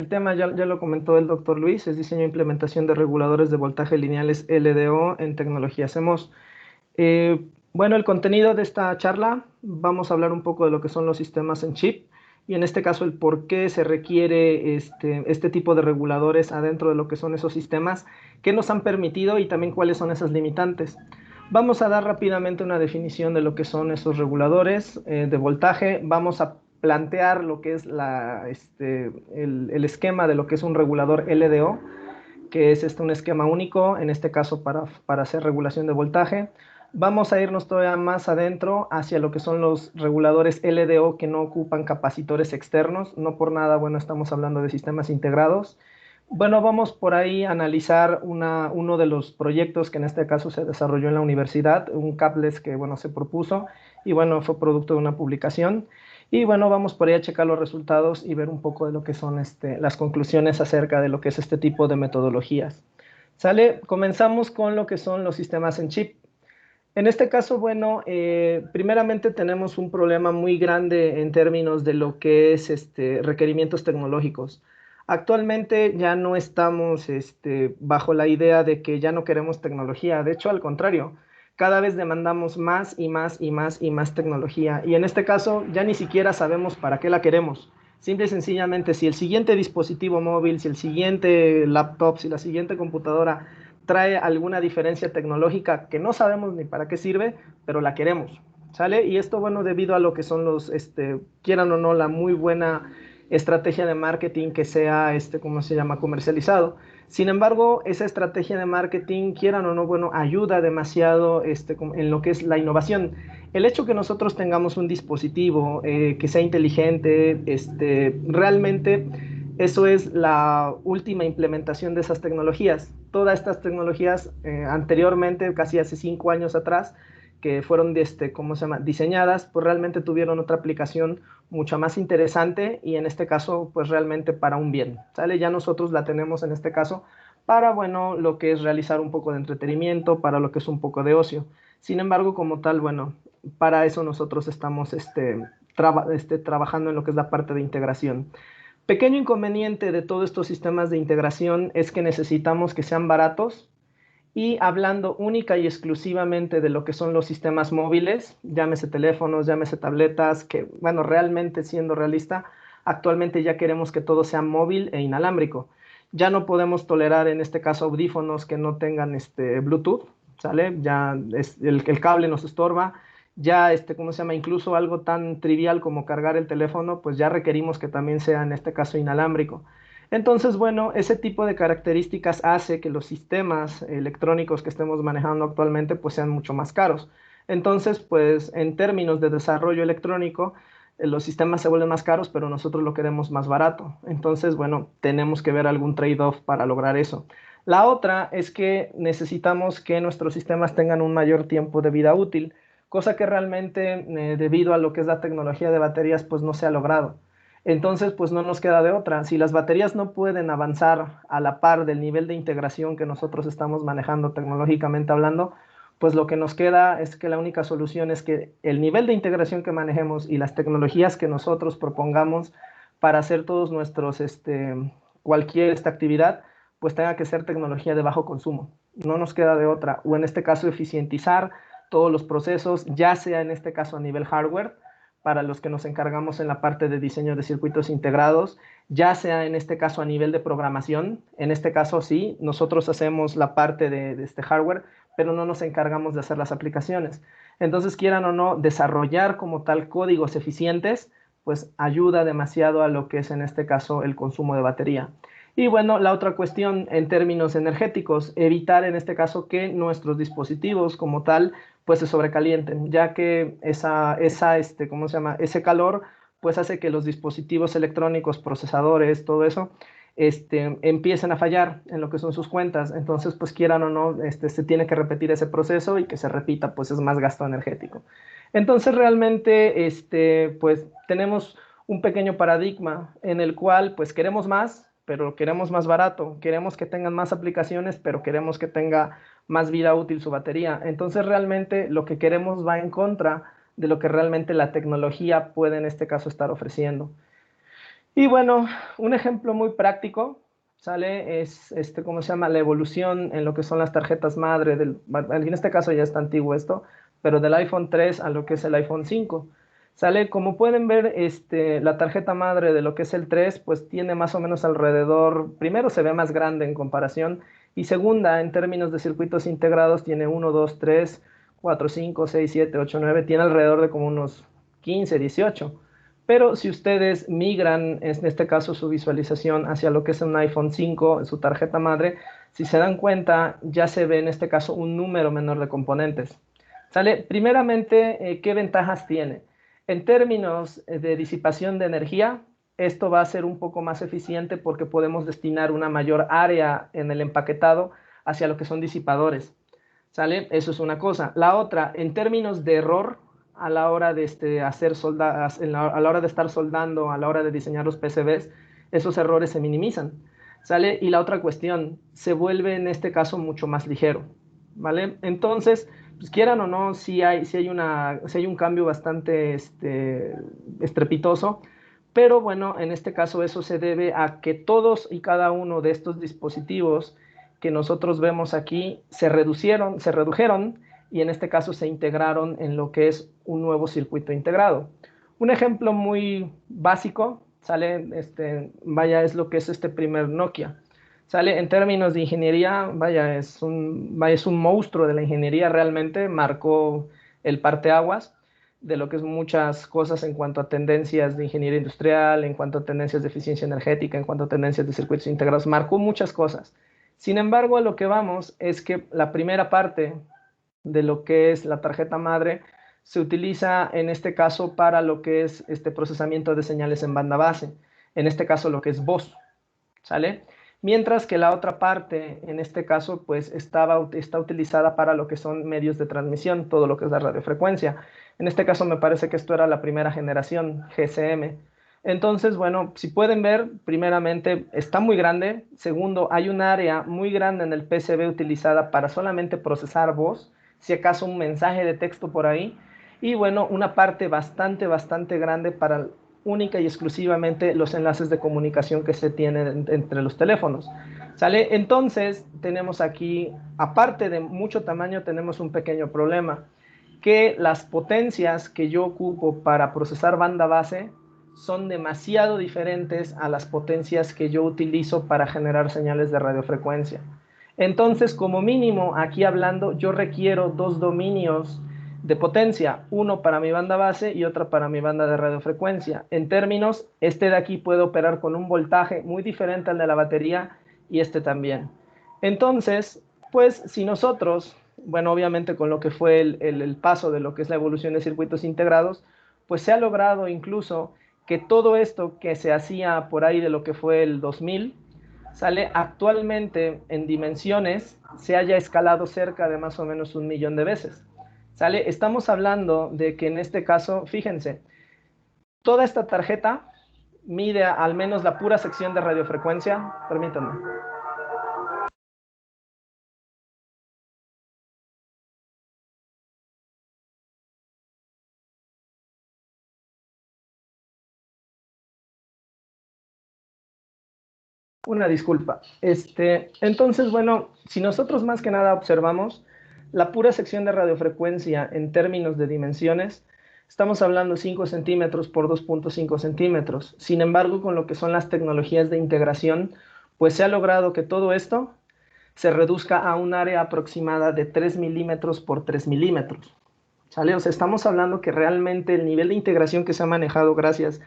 El tema ya lo comentó el doctor Luis, es diseño e implementación de reguladores de voltaje lineales LDO en tecnología CMOS. Bueno, el contenido de esta charla, vamos a hablar un poco de lo que son los sistemas en chip y en este caso el por qué se requiere este tipo de reguladores adentro de lo que son esos sistemas, qué nos han permitido y también cuáles son esas limitantes. Vamos a dar rápidamente una definición de lo que son esos reguladores de voltaje. Vamos a plantear lo que es el esquema de lo que es un regulador LDO, que es un esquema único, en este caso para hacer regulación de voltaje. Vamos a irnos todavía más adentro hacia lo que son los reguladores LDO que no ocupan capacitores externos. No por nada, bueno, estamos hablando de sistemas integrados. Bueno, vamos por ahí a analizar uno de los proyectos que en este caso se desarrolló en la universidad, un cables que, bueno, se propuso y, bueno, fue producto de una publicación. Y, bueno, vamos por ahí a checar los resultados y ver un poco de lo que son las conclusiones acerca de lo que es este tipo de metodologías. ¿Sale? Comenzamos con lo que son los sistemas en chip. En este caso, bueno, primeramente tenemos un problema muy grande en términos de lo que es requerimientos tecnológicos. Actualmente ya no estamos bajo la idea de que ya no queremos tecnología. De hecho, al contrario, cada vez demandamos más y más y más y más tecnología. Y en este caso ya ni siquiera sabemos para qué la queremos. Simple y sencillamente, si el siguiente dispositivo móvil, si el siguiente laptop, si la siguiente computadora trae alguna diferencia tecnológica que no sabemos ni para qué sirve, pero la queremos, ¿sale? Y esto, bueno, debido a lo que son quieran o no, la muy buena estrategia de marketing que sea, ¿cómo se llama?, comercializado. Sin embargo, esa estrategia de marketing, quieran o no, bueno, ayuda demasiado en lo que es la innovación. El hecho que nosotros tengamos un dispositivo que sea inteligente, realmente eso es la última implementación de esas tecnologías. Todas estas tecnologías anteriormente, casi hace 5 años atrás, que fueron ¿cómo se llama?, diseñadas, pues realmente tuvieron otra aplicación mucho más interesante y en este caso, pues realmente para un bien, ¿sale? Ya nosotros la tenemos en este caso para, bueno, lo que es realizar un poco de entretenimiento, para lo que es un poco de ocio. Sin embargo, como tal, bueno, para eso nosotros estamos trabajando en lo que es la parte de integración. Pequeño inconveniente de todos estos sistemas de integración es que necesitamos que sean baratos y hablando única y exclusivamente de lo que son los sistemas móviles, llámese teléfonos, llámese tabletas, que bueno, realmente siendo realista, actualmente ya queremos que todo sea móvil e inalámbrico. Ya no podemos tolerar en este caso audífonos que no tengan Bluetooth, ¿sale? Ya el cable nos estorba, ya ¿cómo se llama? Incluso algo tan trivial como cargar el teléfono, pues ya requerimos que también sea en este caso inalámbrico. Entonces, bueno, ese tipo de características hace que los sistemas electrónicos que estemos manejando actualmente pues sean mucho más caros. Entonces, pues en términos de desarrollo electrónico, los sistemas se vuelven más caros, pero nosotros lo queremos más barato. Entonces, bueno, tenemos que ver algún trade-off para lograr eso. La otra es que necesitamos que nuestros sistemas tengan un mayor tiempo de vida útil, cosa que realmente, debido a lo que es la tecnología de baterías, pues no se ha logrado. Entonces, pues no nos queda de otra. Si las baterías no pueden avanzar a la par del nivel de integración que nosotros estamos manejando tecnológicamente hablando, pues lo que nos queda es que la única solución es que el nivel de integración que manejemos y las tecnologías que nosotros propongamos para hacer todos cualquier esta actividad, pues tenga que ser tecnología de bajo consumo. No nos queda de otra. O en este caso, eficientizar todos los procesos, ya sea en este caso a nivel hardware, para los que nos encargamos en la parte de diseño de circuitos integrados, ya sea en este caso a nivel de programación, en este caso sí, nosotros hacemos la parte de este hardware, pero no nos encargamos de hacer las aplicaciones. Entonces, quieran o no, desarrollar como tal códigos eficientes, pues ayuda demasiado a lo que es en este caso el consumo de batería. Y bueno, la otra cuestión en términos energéticos, evitar en este caso que nuestros dispositivos como tal pues se sobrecalienten, ya que ¿cómo se llama? Ese calor pues hace que los dispositivos electrónicos, procesadores, todo eso, empiecen a fallar en lo que son sus cuentas. Entonces, pues quieran o no, se tiene que repetir ese proceso y que se repita, pues es más gasto energético. Entonces, realmente, pues tenemos un pequeño paradigma en el cual, pues queremos más, pero queremos más barato, queremos que tengan más aplicaciones, pero queremos que tenga más vida útil su batería. Entonces realmente lo que queremos va en contra de lo que realmente la tecnología puede en este caso estar ofreciendo. Y bueno, un ejemplo muy práctico, ¿sale? Es, ¿cómo se llama? La evolución en lo que son las tarjetas madre, en este caso ya está antiguo esto, pero del iPhone 3 a lo que es el iPhone 5. ¿Sale? Como pueden ver, la tarjeta madre de lo que es el 3, pues tiene más o menos alrededor, primero se ve más grande en comparación, y segunda, en términos de circuitos integrados, tiene uno, 2, 3, 4, 5, 6, 7, 8, 9, tiene alrededor de como unos 15, 18. Pero si ustedes migran, en este caso, su visualización hacia lo que es un iPhone 5, en su tarjeta madre, si se dan cuenta, ya se ve en este caso un número menor de componentes. ¿Sale? Primeramente, ¿qué ventajas tiene? En términos de disipación de energía, esto va a ser un poco más eficiente porque podemos destinar una mayor área en el empaquetado hacia lo que son disipadores. ¿Sale? Eso es una cosa. La otra, en términos de error, a la hora de hacer a la hora de estar soldando, a la hora de diseñar los PCBs, esos errores se minimizan. ¿Sale? Y la otra cuestión, se vuelve en este caso mucho más ligero. ¿Vale? Entonces, pues quieran o no, sí hay un cambio bastante estrepitoso, pero bueno, en este caso eso se debe a que todos y cada uno de estos dispositivos que nosotros vemos aquí se redujeron y en este caso se integraron en lo que es un nuevo circuito integrado. Un ejemplo muy básico, sale, vaya, es lo que es este primer Nokia. Sale en términos de ingeniería, vaya, es un monstruo de la ingeniería, realmente marcó el parteaguas de lo que es muchas cosas en cuanto a tendencias de ingeniería industrial, en cuanto a tendencias de eficiencia energética, en cuanto a tendencias de circuitos integrados, marcó muchas cosas. Sin embargo, a lo que vamos es que la primera parte de lo que es la tarjeta madre se utiliza en este caso para lo que es este procesamiento de señales en banda base, en este caso lo que es voz, ¿sale? Mientras que la otra parte, en este caso, pues está utilizada para lo que son medios de transmisión, todo lo que es la radiofrecuencia. En este caso me parece que esto era la primera generación, GSM. Entonces, bueno, si pueden ver, primeramente está muy grande. Segundo, hay un área muy grande en el PCB utilizada para solamente procesar voz, si acaso un mensaje de texto por ahí. Y bueno, una parte bastante, bastante grande para única y exclusivamente los enlaces de comunicación que se tienen entre los teléfonos. ¿Sale? Entonces, tenemos aquí, aparte de mucho tamaño, tenemos un pequeño problema, que las potencias que yo ocupo para procesar banda base son demasiado diferentes a las potencias que yo utilizo para generar señales de radiofrecuencia. Entonces, como mínimo, aquí hablando, yo requiero dos dominios de potencia, uno para mi banda base y otro para mi banda de radiofrecuencia. En términos, este de aquí puede operar con un voltaje muy diferente al de la batería y este también. Entonces, pues si nosotros, bueno, obviamente con lo que fue el paso de lo que es la evolución de circuitos integrados, pues se ha logrado incluso que todo esto que se hacía por ahí de lo que fue el 2000, sale actualmente en dimensiones, se haya escalado cerca de más o menos 1 millón de veces. ¿Sale? Estamos hablando de que en este caso, fíjense, toda esta tarjeta mide al menos la pura sección de radiofrecuencia. Permítanme. Una disculpa. Entonces, bueno, si nosotros más que nada observamos la pura sección de radiofrecuencia en términos de dimensiones, estamos hablando 5 centímetros por 2,5 centímetros. Sin embargo, con lo que son las tecnologías de integración, pues se ha logrado que todo esto se reduzca a un área aproximada de 3 milímetros por 3 milímetros. ¿Sale? O sea, estamos hablando que realmente el nivel de integración que se ha manejado gracias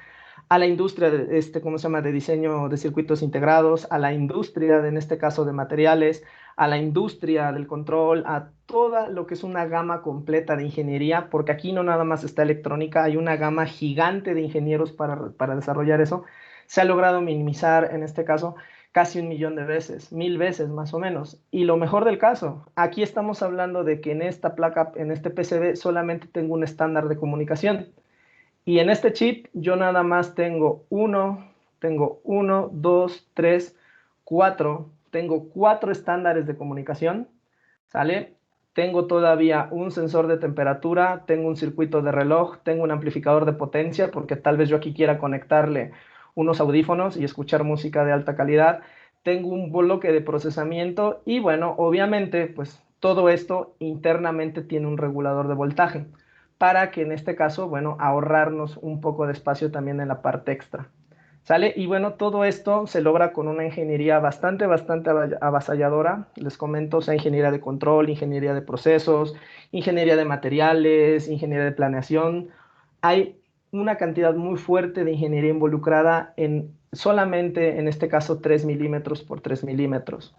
a la industria de ¿cómo se llama?, de diseño de circuitos integrados, a la industria, en este caso, de materiales, a la industria del control, a toda lo que es una gama completa de ingeniería, porque aquí no nada más está electrónica, hay una gama gigante de ingenieros para desarrollar eso. Se ha logrado minimizar, en este caso, casi 1 millón de veces, 1000 veces más o menos. Y lo mejor del caso, aquí estamos hablando de que en esta placa, en este PCB, solamente tengo un estándar de comunicación. Y en este chip yo nada más tengo uno, dos, tres, cuatro, tengo cuatro estándares de comunicación, ¿sale? Tengo todavía un sensor de temperatura, tengo un circuito de reloj, tengo un amplificador de potencia, porque tal vez yo aquí quiera conectarle unos audífonos y escuchar música de alta calidad. Tengo un bloque de procesamiento y bueno, obviamente, pues todo esto internamente tiene un regulador de voltaje para que en este caso, bueno, ahorrarnos un poco de espacio también en la parte extra. ¿Sale? Y bueno, todo esto se logra con una ingeniería bastante avasalladora. Les comento, o sea, ingeniería de control, ingeniería de procesos, ingeniería de materiales, ingeniería de planeación. Hay una cantidad muy fuerte de ingeniería involucrada en solamente, en este caso, 3 milímetros por 3 milímetros.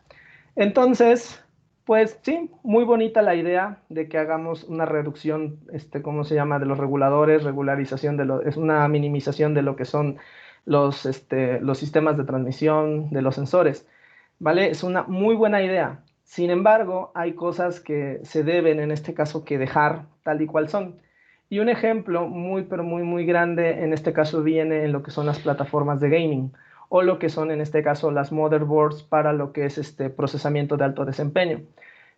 Entonces, pues sí, muy bonita la idea de que hagamos una reducción, ¿cómo se llama? De los reguladores, regularización es una minimización de lo que son los sistemas de transmisión, de los sensores, ¿vale? Es una muy buena idea. Sin embargo, hay cosas que se deben, en este caso, que dejar tal y cual son. Y un ejemplo muy, pero muy, muy grande, en este caso, viene en lo que son las plataformas de gaming o lo que son en este caso las motherboards para lo que es este procesamiento de alto desempeño.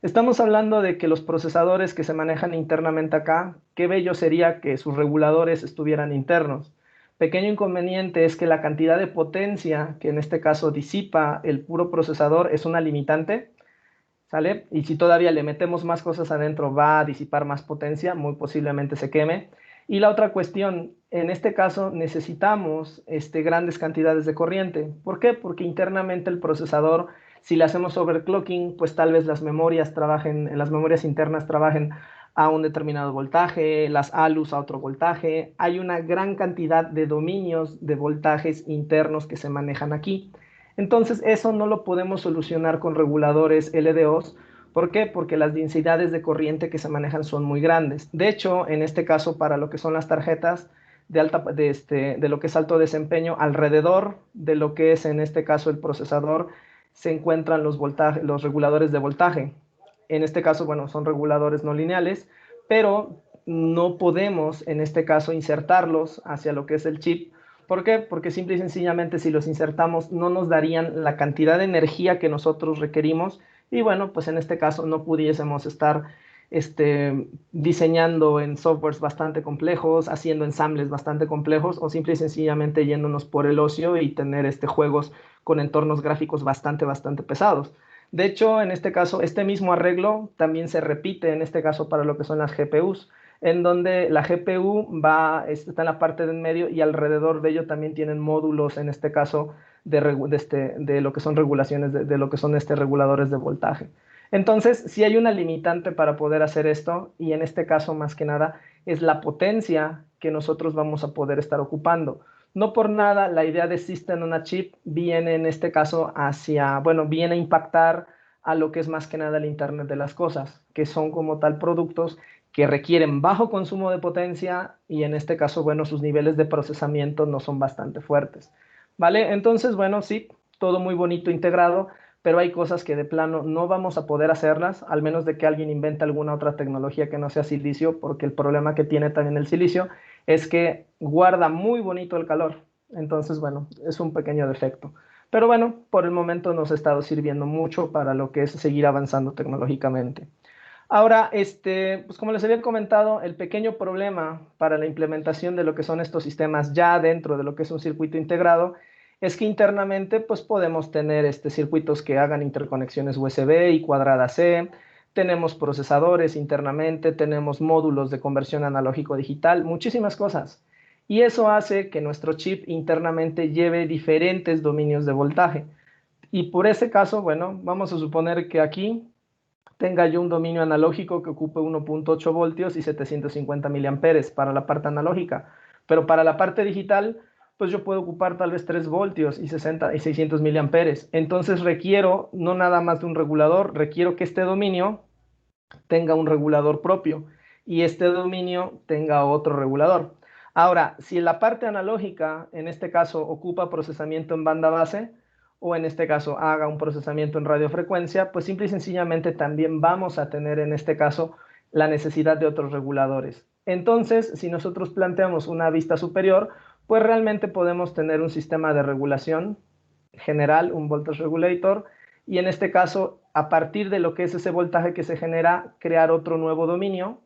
Estamos hablando de que los procesadores que se manejan internamente acá, qué bello sería que sus reguladores estuvieran internos. Pequeño inconveniente es que la cantidad de potencia que en este caso disipa el puro procesador es una limitante, ¿sale? Y si todavía le metemos más cosas adentro, va a disipar más potencia, muy posiblemente se queme. Y la otra cuestión, en este caso necesitamos grandes cantidades de corriente. ¿Por qué? Porque internamente el procesador, si le hacemos overclocking, pues tal vez las memorias trabajen, las memorias internas trabajen a un determinado voltaje, las ALUs a otro voltaje. Hay una gran cantidad de dominios de voltajes internos que se manejan aquí. Entonces, eso no lo podemos solucionar con reguladores LDOs. ¿Por qué? Porque las densidades de corriente que se manejan son muy grandes. De hecho, en este caso, para lo que son las tarjetas de lo que es alto desempeño, alrededor de lo que es en este caso el procesador, se encuentran los reguladores de voltaje. En este caso, bueno, son reguladores no lineales, pero no podemos en este caso insertarlos hacia lo que es el chip. ¿Por qué? Porque simple y sencillamente si los insertamos no nos darían la cantidad de energía que nosotros requerimos y bueno, pues en este caso no pudiésemos estar diseñando en softwares bastante complejos, haciendo ensambles bastante complejos o simple y sencillamente yéndonos por el ocio y tener juegos con entornos gráficos bastante pesados. De hecho, en este caso, este mismo arreglo también se repite en este caso para lo que son las GPUs, en donde la GPU está en la parte de en medio y alrededor de ello también tienen módulos, en este caso, de lo que son regulaciones, de lo que son reguladores de voltaje. Entonces, si hay una limitante para poder hacer esto, y en este caso, más que nada, es la potencia que nosotros vamos a poder estar ocupando. No por nada, la idea de System on a Chip viene en este caso viene a impactar a lo que es más que nada el Internet de las cosas, que son como tal productos que requieren bajo consumo de potencia y en este caso, bueno, sus niveles de procesamiento no son bastante fuertes. ¿Vale? Entonces, bueno, sí, todo muy bonito integrado, pero hay cosas que de plano no vamos a poder hacerlas, al menos de que alguien invente alguna otra tecnología que no sea silicio, porque el problema que tiene también el silicio es que guarda muy bonito el calor. Entonces, bueno, es un pequeño defecto. Pero bueno, por el momento nos ha estado sirviendo mucho para lo que es seguir avanzando tecnológicamente. Ahora, pues como les había comentado, el pequeño problema para la implementación de lo que son estos sistemas ya dentro de lo que es un circuito integrado es que internamente pues podemos tener circuitos que hagan interconexiones USB y cuadrada C, tenemos procesadores internamente, tenemos módulos de conversión analógico-digital, muchísimas cosas. Y eso hace que nuestro chip internamente lleve diferentes dominios de voltaje. Y por ese caso, bueno, vamos a suponer que aquí tenga yo un dominio analógico que ocupe 1.8 voltios y 750 miliamperes para la parte analógica. Pero para la parte digital, pues yo puedo ocupar tal vez 3 voltios y 60 y 600 miliamperes. Entonces requiero no nada más de un regulador, requiero que este dominio tenga un regulador propio y este dominio tenga otro regulador. Ahora, si la parte analógica, en este caso, ocupa procesamiento en banda base, o en este caso haga un procesamiento en radiofrecuencia, pues simple y sencillamente también vamos a tener en este caso la necesidad de otros reguladores. Entonces, si nosotros planteamos una vista superior, pues realmente podemos tener un sistema de regulación general, un voltage regulator, y en este caso, a partir de lo que es ese voltaje que se genera, crear otro nuevo dominio,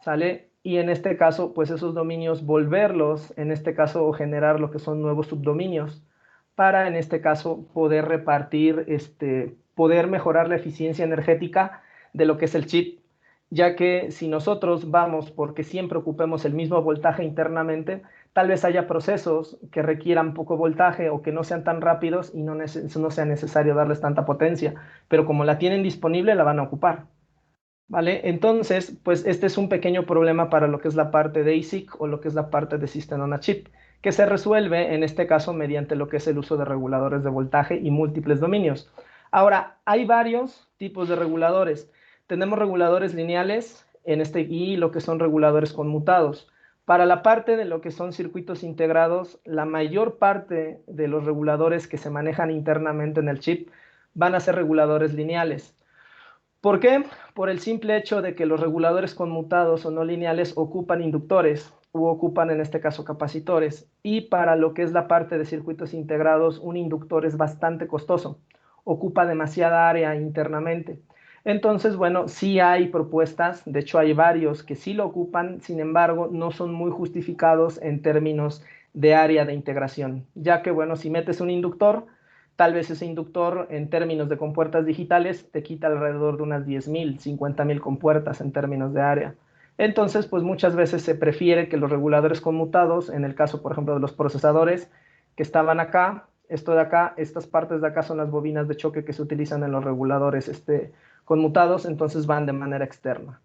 ¿sale? y en este caso, pues esos dominios volverlos, en este caso, o generar lo que son nuevos subdominios, para en este caso poder repartir, poder mejorar la eficiencia energética de lo que es el chip, ya que si nosotros vamos porque siempre ocupemos el mismo voltaje internamente, tal vez haya procesos que requieran poco voltaje o que no sean tan rápidos y no sea necesario darles tanta potencia, pero como la tienen disponible, la van a ocupar. ¿Vale? Entonces, pues este es un pequeño problema para lo que es la parte de ASIC o lo que es la parte de System on a Chip, que se resuelve en este caso mediante lo que es el uso de reguladores de voltaje y múltiples dominios. Ahora, hay varios tipos de reguladores. Tenemos reguladores lineales y lo que son reguladores conmutados. Para la parte de lo que son circuitos integrados, la mayor parte de los reguladores que se manejan internamente en el chip van a ser reguladores lineales. ¿Por qué? Por el simple hecho de que los reguladores conmutados o no lineales ocupan inductores u ocupan en este caso capacitores, y para lo que es la parte de circuitos integrados, un inductor es bastante costoso, ocupa demasiada área internamente. Entonces, bueno, sí hay propuestas, de hecho hay varios que sí lo ocupan, sin embargo, no son muy justificados en términos de área de integración, ya que, bueno, si metes un inductor, tal vez ese inductor en términos de compuertas digitales te quita alrededor de unas 10.000, 50.000 compuertas en términos de área. Entonces, pues muchas veces se prefiere que los reguladores conmutados, en el caso, por ejemplo, de los procesadores que estaban acá, esto de acá, estas partes de acá son las bobinas de choque que se utilizan en los reguladores conmutados, entonces van de manera externa.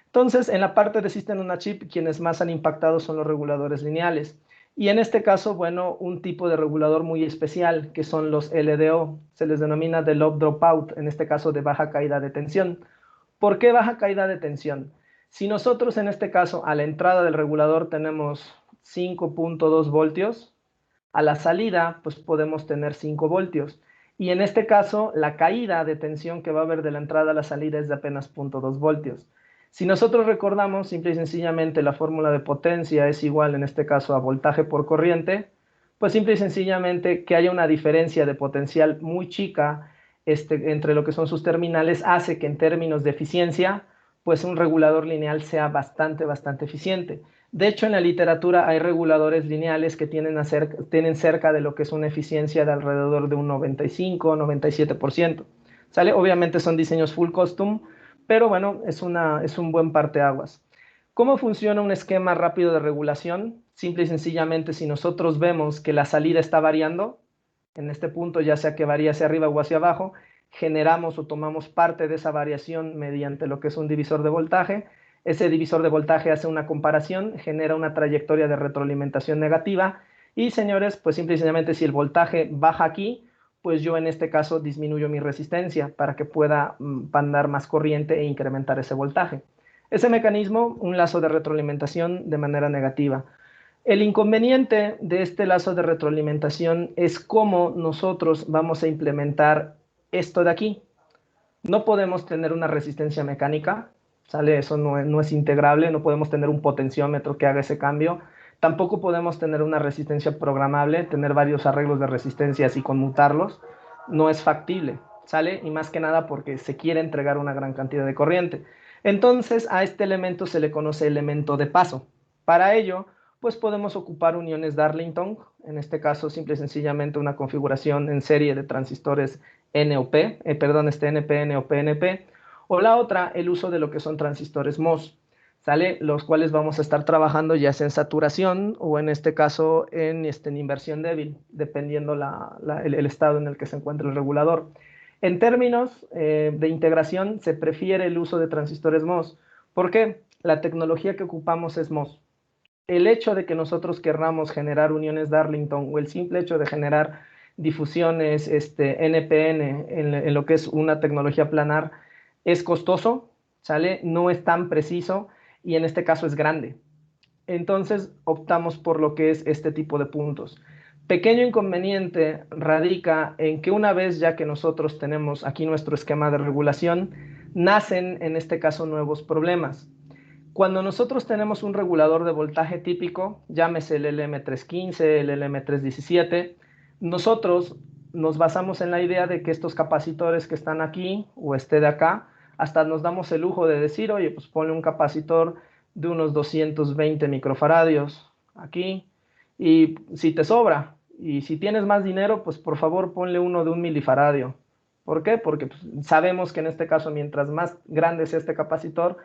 Entonces, en la parte de System on a Chip, quienes más han impactado son los reguladores lineales. Y en este caso, bueno, un tipo de regulador muy especial, que son los LDO, se les denomina de Low Dropout, en este caso de baja caída de tensión. ¿Por qué baja caída de tensión? Si nosotros en este caso a la entrada del regulador tenemos 5.2 voltios, a la salida pues podemos tener 5 voltios. Y en este caso la caída de tensión que va a haber de la entrada a la salida es de apenas 0.2 voltios. Si nosotros recordamos simple y sencillamente la fórmula de potencia es igual en este caso a voltaje por corriente, pues simple y sencillamente que haya una diferencia de potencial muy chica entre lo que son sus terminales hace que en términos de eficiencia, pues un regulador lineal sea bastante eficiente. De hecho, en la literatura hay reguladores lineales que tienen cerca de lo que es una eficiencia de alrededor de un 95 o 97%. ¿Sale? Obviamente son diseños full custom, pero bueno, es un buen parteaguas. ¿Cómo funciona un esquema rápido de regulación? Simple y sencillamente, si nosotros vemos que la salida está variando, en este punto, ya sea que varía hacia arriba o hacia abajo, generamos o tomamos parte de esa variación mediante lo que es un divisor de voltaje. Ese divisor de voltaje hace una comparación, genera una trayectoria de retroalimentación negativa y, señores, pues simple y sencillamente si el voltaje baja aquí, pues yo en este caso disminuyo mi resistencia para que pueda mandar más corriente e incrementar ese voltaje. Ese mecanismo, un lazo de retroalimentación de manera negativa. El inconveniente de este lazo de retroalimentación es cómo nosotros vamos a implementar esto de aquí. No podemos tener una resistencia mecánica, ¿sale? Eso no es integrable, no podemos tener un potenciómetro que haga ese cambio. Tampoco podemos tener una resistencia programable, tener varios arreglos de resistencias y conmutarlos. No es factible, ¿sale? Y más que nada porque se quiere entregar una gran cantidad de corriente. Entonces, a este elemento se le conoce elemento de paso. Para ello, pues podemos ocupar uniones Darlington, en este caso simple y sencillamente una configuración en serie de transistores NOP, NPN o PNP, o la otra, el uso de lo que son transistores MOS, ¿sale? Los cuales vamos a estar trabajando ya sea en saturación o en este caso en inversión débil, dependiendo el estado en el que se encuentre el regulador. En términos de integración, se prefiere el uso de transistores MOS. ¿Por qué? La tecnología que ocupamos es MOS. El hecho de que nosotros querramos generar uniones Darlington o el simple hecho de generar difusiones NPN en lo que es una tecnología planar es costoso, ¿sale? No es tan preciso y en este caso es grande. Entonces optamos por lo que es este tipo de puntos. Pequeño inconveniente radica en que una vez ya que nosotros tenemos aquí nuestro esquema de regulación, nacen en este caso nuevos problemas. Cuando nosotros tenemos un regulador de voltaje típico, llámese el LM315, el LM317, nosotros nos basamos en la idea de que estos capacitores que están aquí o de acá, hasta nos damos el lujo de decir, oye, pues ponle un capacitor de unos 220 microfaradios aquí. Y si te sobra, y si tienes más dinero, pues por favor ponle uno de 1 milifaradio. ¿Por qué? Porque pues, sabemos que en este caso, mientras más grande sea este capacitor,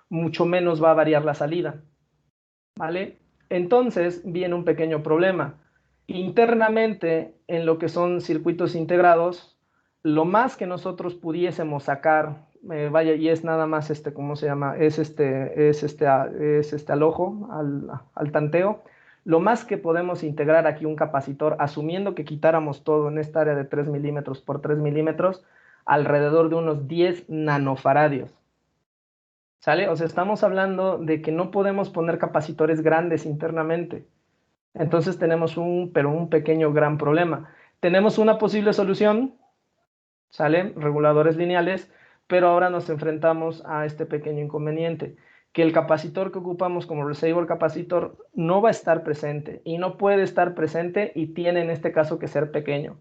mucho menos va a variar la salida, ¿vale? Entonces viene un pequeño problema. Internamente, en lo que son circuitos integrados, lo más que nosotros pudiésemos sacar, vaya, y es nada más ¿cómo se llama? Es al ojo, al tanteo. Lo más que podemos integrar aquí un capacitor, asumiendo que quitáramos todo en esta área de 3 milímetros por 3 milímetros, alrededor de unos 10 nanofaradios. ¿Sale? O sea, estamos hablando de que no podemos poner capacitores grandes internamente. Entonces tenemos pero un pequeño gran problema. Tenemos una posible solución, ¿sale? Reguladores lineales, pero ahora nos enfrentamos a este pequeño inconveniente, que el capacitor que ocupamos como receiver capacitor no va a estar presente y no puede estar presente y tiene en este caso que ser pequeño.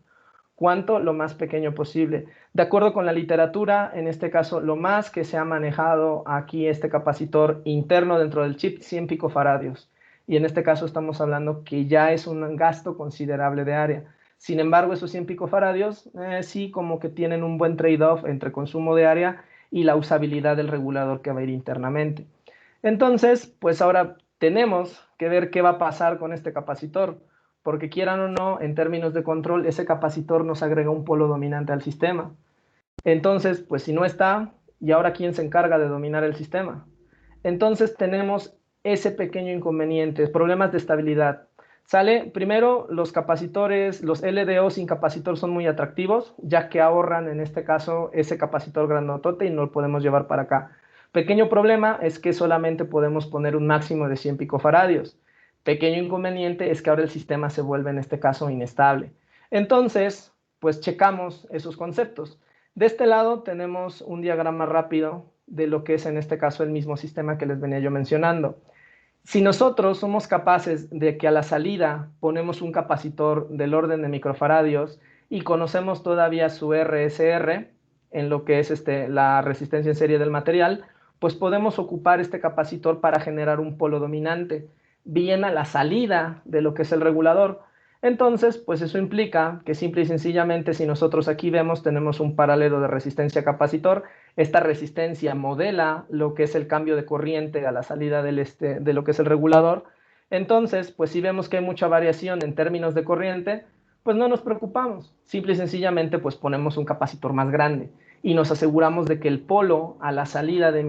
¿Cuánto? Lo más pequeño posible. De acuerdo con la literatura, en este caso, lo más que se ha manejado aquí este capacitor interno dentro del chip, 100 picofaradios. Y en este caso estamos hablando que ya es un gasto considerable de área. Sin embargo, esos 100 picofaradios sí como que tienen un buen trade-off entre consumo de área y la usabilidad del regulador que va a ir internamente. Entonces, pues ahora tenemos que ver qué va a pasar con este capacitor, porque quieran o no, en términos de control, ese capacitor nos agrega un polo dominante al sistema. Entonces, pues si no está, ¿y ahora quién se encarga de dominar el sistema? Entonces tenemos ese pequeño inconveniente, problemas de estabilidad. Sale, primero, los capacitores, los LDO sin capacitor son muy atractivos, ya que ahorran en este caso ese capacitor grandotote y no lo podemos llevar para acá. Pequeño problema es que solamente podemos poner un máximo de 100 picofaradios. Pequeño inconveniente es que ahora el sistema se vuelve en este caso inestable. Entonces, pues checamos esos conceptos. De este lado tenemos un diagrama rápido de lo que es en este caso el mismo sistema que les venía yo mencionando. Si nosotros somos capaces de que a la salida ponemos un capacitor del orden de microfaradios y conocemos todavía su RSR en lo que es la resistencia en serie del material, pues podemos ocupar este capacitor para generar un polo dominante bien a la salida de lo que es el regulador. Entonces, pues eso implica que simple y sencillamente si nosotros aquí vemos tenemos un paralelo de resistencia capacitor, esta resistencia modela lo que es el cambio de corriente a la salida de lo que es el regulador. Entonces, pues si vemos que hay mucha variación en términos de corriente, pues no nos preocupamos. Simple y sencillamente, pues ponemos un capacitor más grande y nos aseguramos de que el polo a la salida de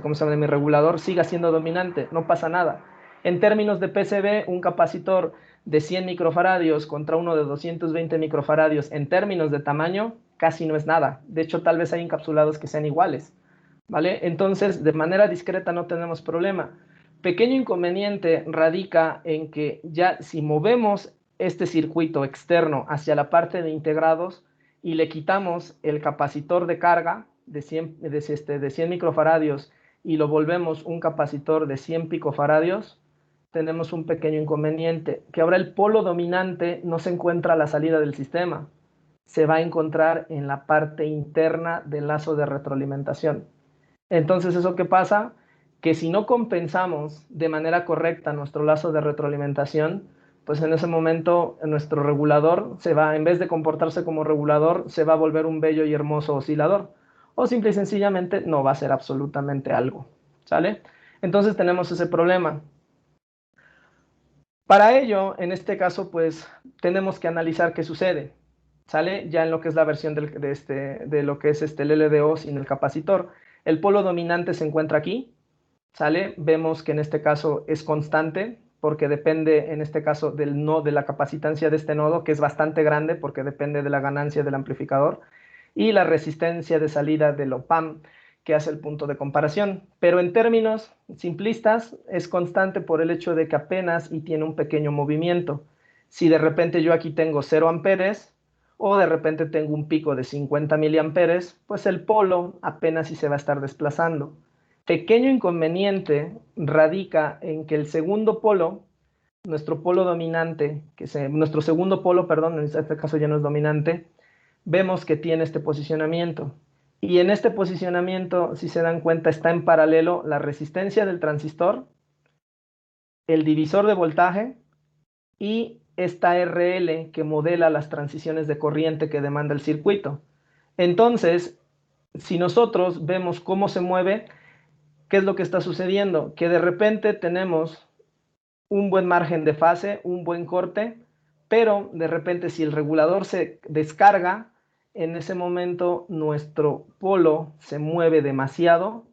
¿cómo se llama? De mi regulador siga siendo dominante. No pasa nada. En términos de PCB, un capacitor de 100 microfaradios contra uno de 220 microfaradios en términos de tamaño casi no es nada. De hecho, tal vez hay encapsulados que sean iguales, ¿vale? Entonces, de manera discreta no tenemos problema. Pequeño inconveniente radica en que ya si movemos este circuito externo hacia la parte de integrados y le quitamos el capacitor de carga de 100 microfaradios y lo volvemos un capacitor de 100 picofaradios, tenemos un pequeño inconveniente, que ahora el polo dominante no se encuentra a la salida del sistema, se va a encontrar en la parte interna del lazo de retroalimentación. Entonces, ¿eso qué pasa? Que si no compensamos de manera correcta nuestro lazo de retroalimentación, pues en ese momento nuestro regulador se va, en vez de comportarse como regulador, se va a volver un bello y hermoso oscilador. O simple y sencillamente no va a ser absolutamente algo. ¿Sale? Entonces tenemos ese problema. Para ello, en este caso, pues tenemos que analizar qué sucede. ¿Sale? Ya en lo que es la versión de lo que es el LDO sin el capacitor. El polo dominante se encuentra aquí. ¿Sale? Vemos que en este caso es constante porque depende en este caso de la capacitancia de este nodo, que es bastante grande porque depende de la ganancia del amplificador, y la resistencia de salida del OPAMP, que hace el punto de comparación. Pero en términos simplistas es constante por el hecho de que apenas y tiene un pequeño movimiento. Si de repente yo aquí tengo 0 amperes o de repente tengo un pico de 50 miliamperes, pues el polo apenas si se va a estar desplazando. Pequeño inconveniente radica en que el segundo polo, nuestro polo dominante, nuestro segundo polo, perdón, en este caso ya no es dominante, vemos que tiene este posicionamiento. Y en este posicionamiento, si se dan cuenta, está en paralelo la resistencia del transistor, el divisor de voltaje y esta RL que modela las transiciones de corriente que demanda el circuito. Entonces, si nosotros vemos cómo se mueve, ¿qué es lo que está sucediendo? Que de repente tenemos un buen margen de fase, un buen corte, pero de repente si el regulador se descarga, en ese momento nuestro polo se mueve demasiado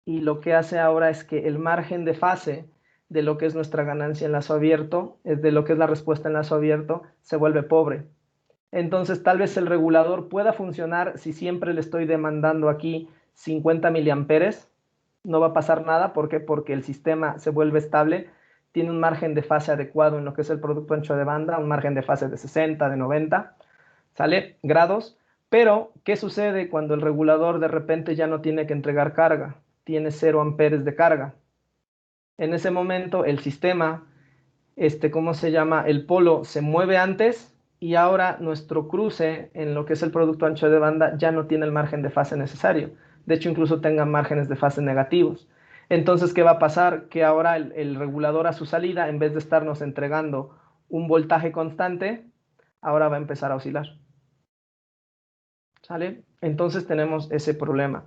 y lo que hace ahora es que el margen de fase de lo que es nuestra ganancia en lazo abierto, de lo que es la respuesta en lazo abierto, se vuelve pobre. Entonces tal vez el regulador pueda funcionar si siempre le estoy demandando aquí 50 miliamperes, no va a pasar nada. ¿Por qué? Porque el sistema se vuelve estable, tiene un margen de fase adecuado en lo que es el producto ancho de banda, un margen de fase de 60, de 90, ¿sale? Grados. Pero, ¿qué sucede cuando el regulador de repente ya no tiene que entregar carga? Tiene 0 amperes de carga. En ese momento el sistema, ¿cómo se llama? El polo se mueve antes y ahora nuestro cruce en lo que es el producto ancho de banda ya no tiene el margen de fase necesario. De hecho, incluso tenga márgenes de fase negativos. Entonces, ¿qué va a pasar? Que ahora el regulador a su salida, en vez de estarnos entregando un voltaje constante, ahora va a empezar a oscilar. ¿Sale? Entonces tenemos ese problema.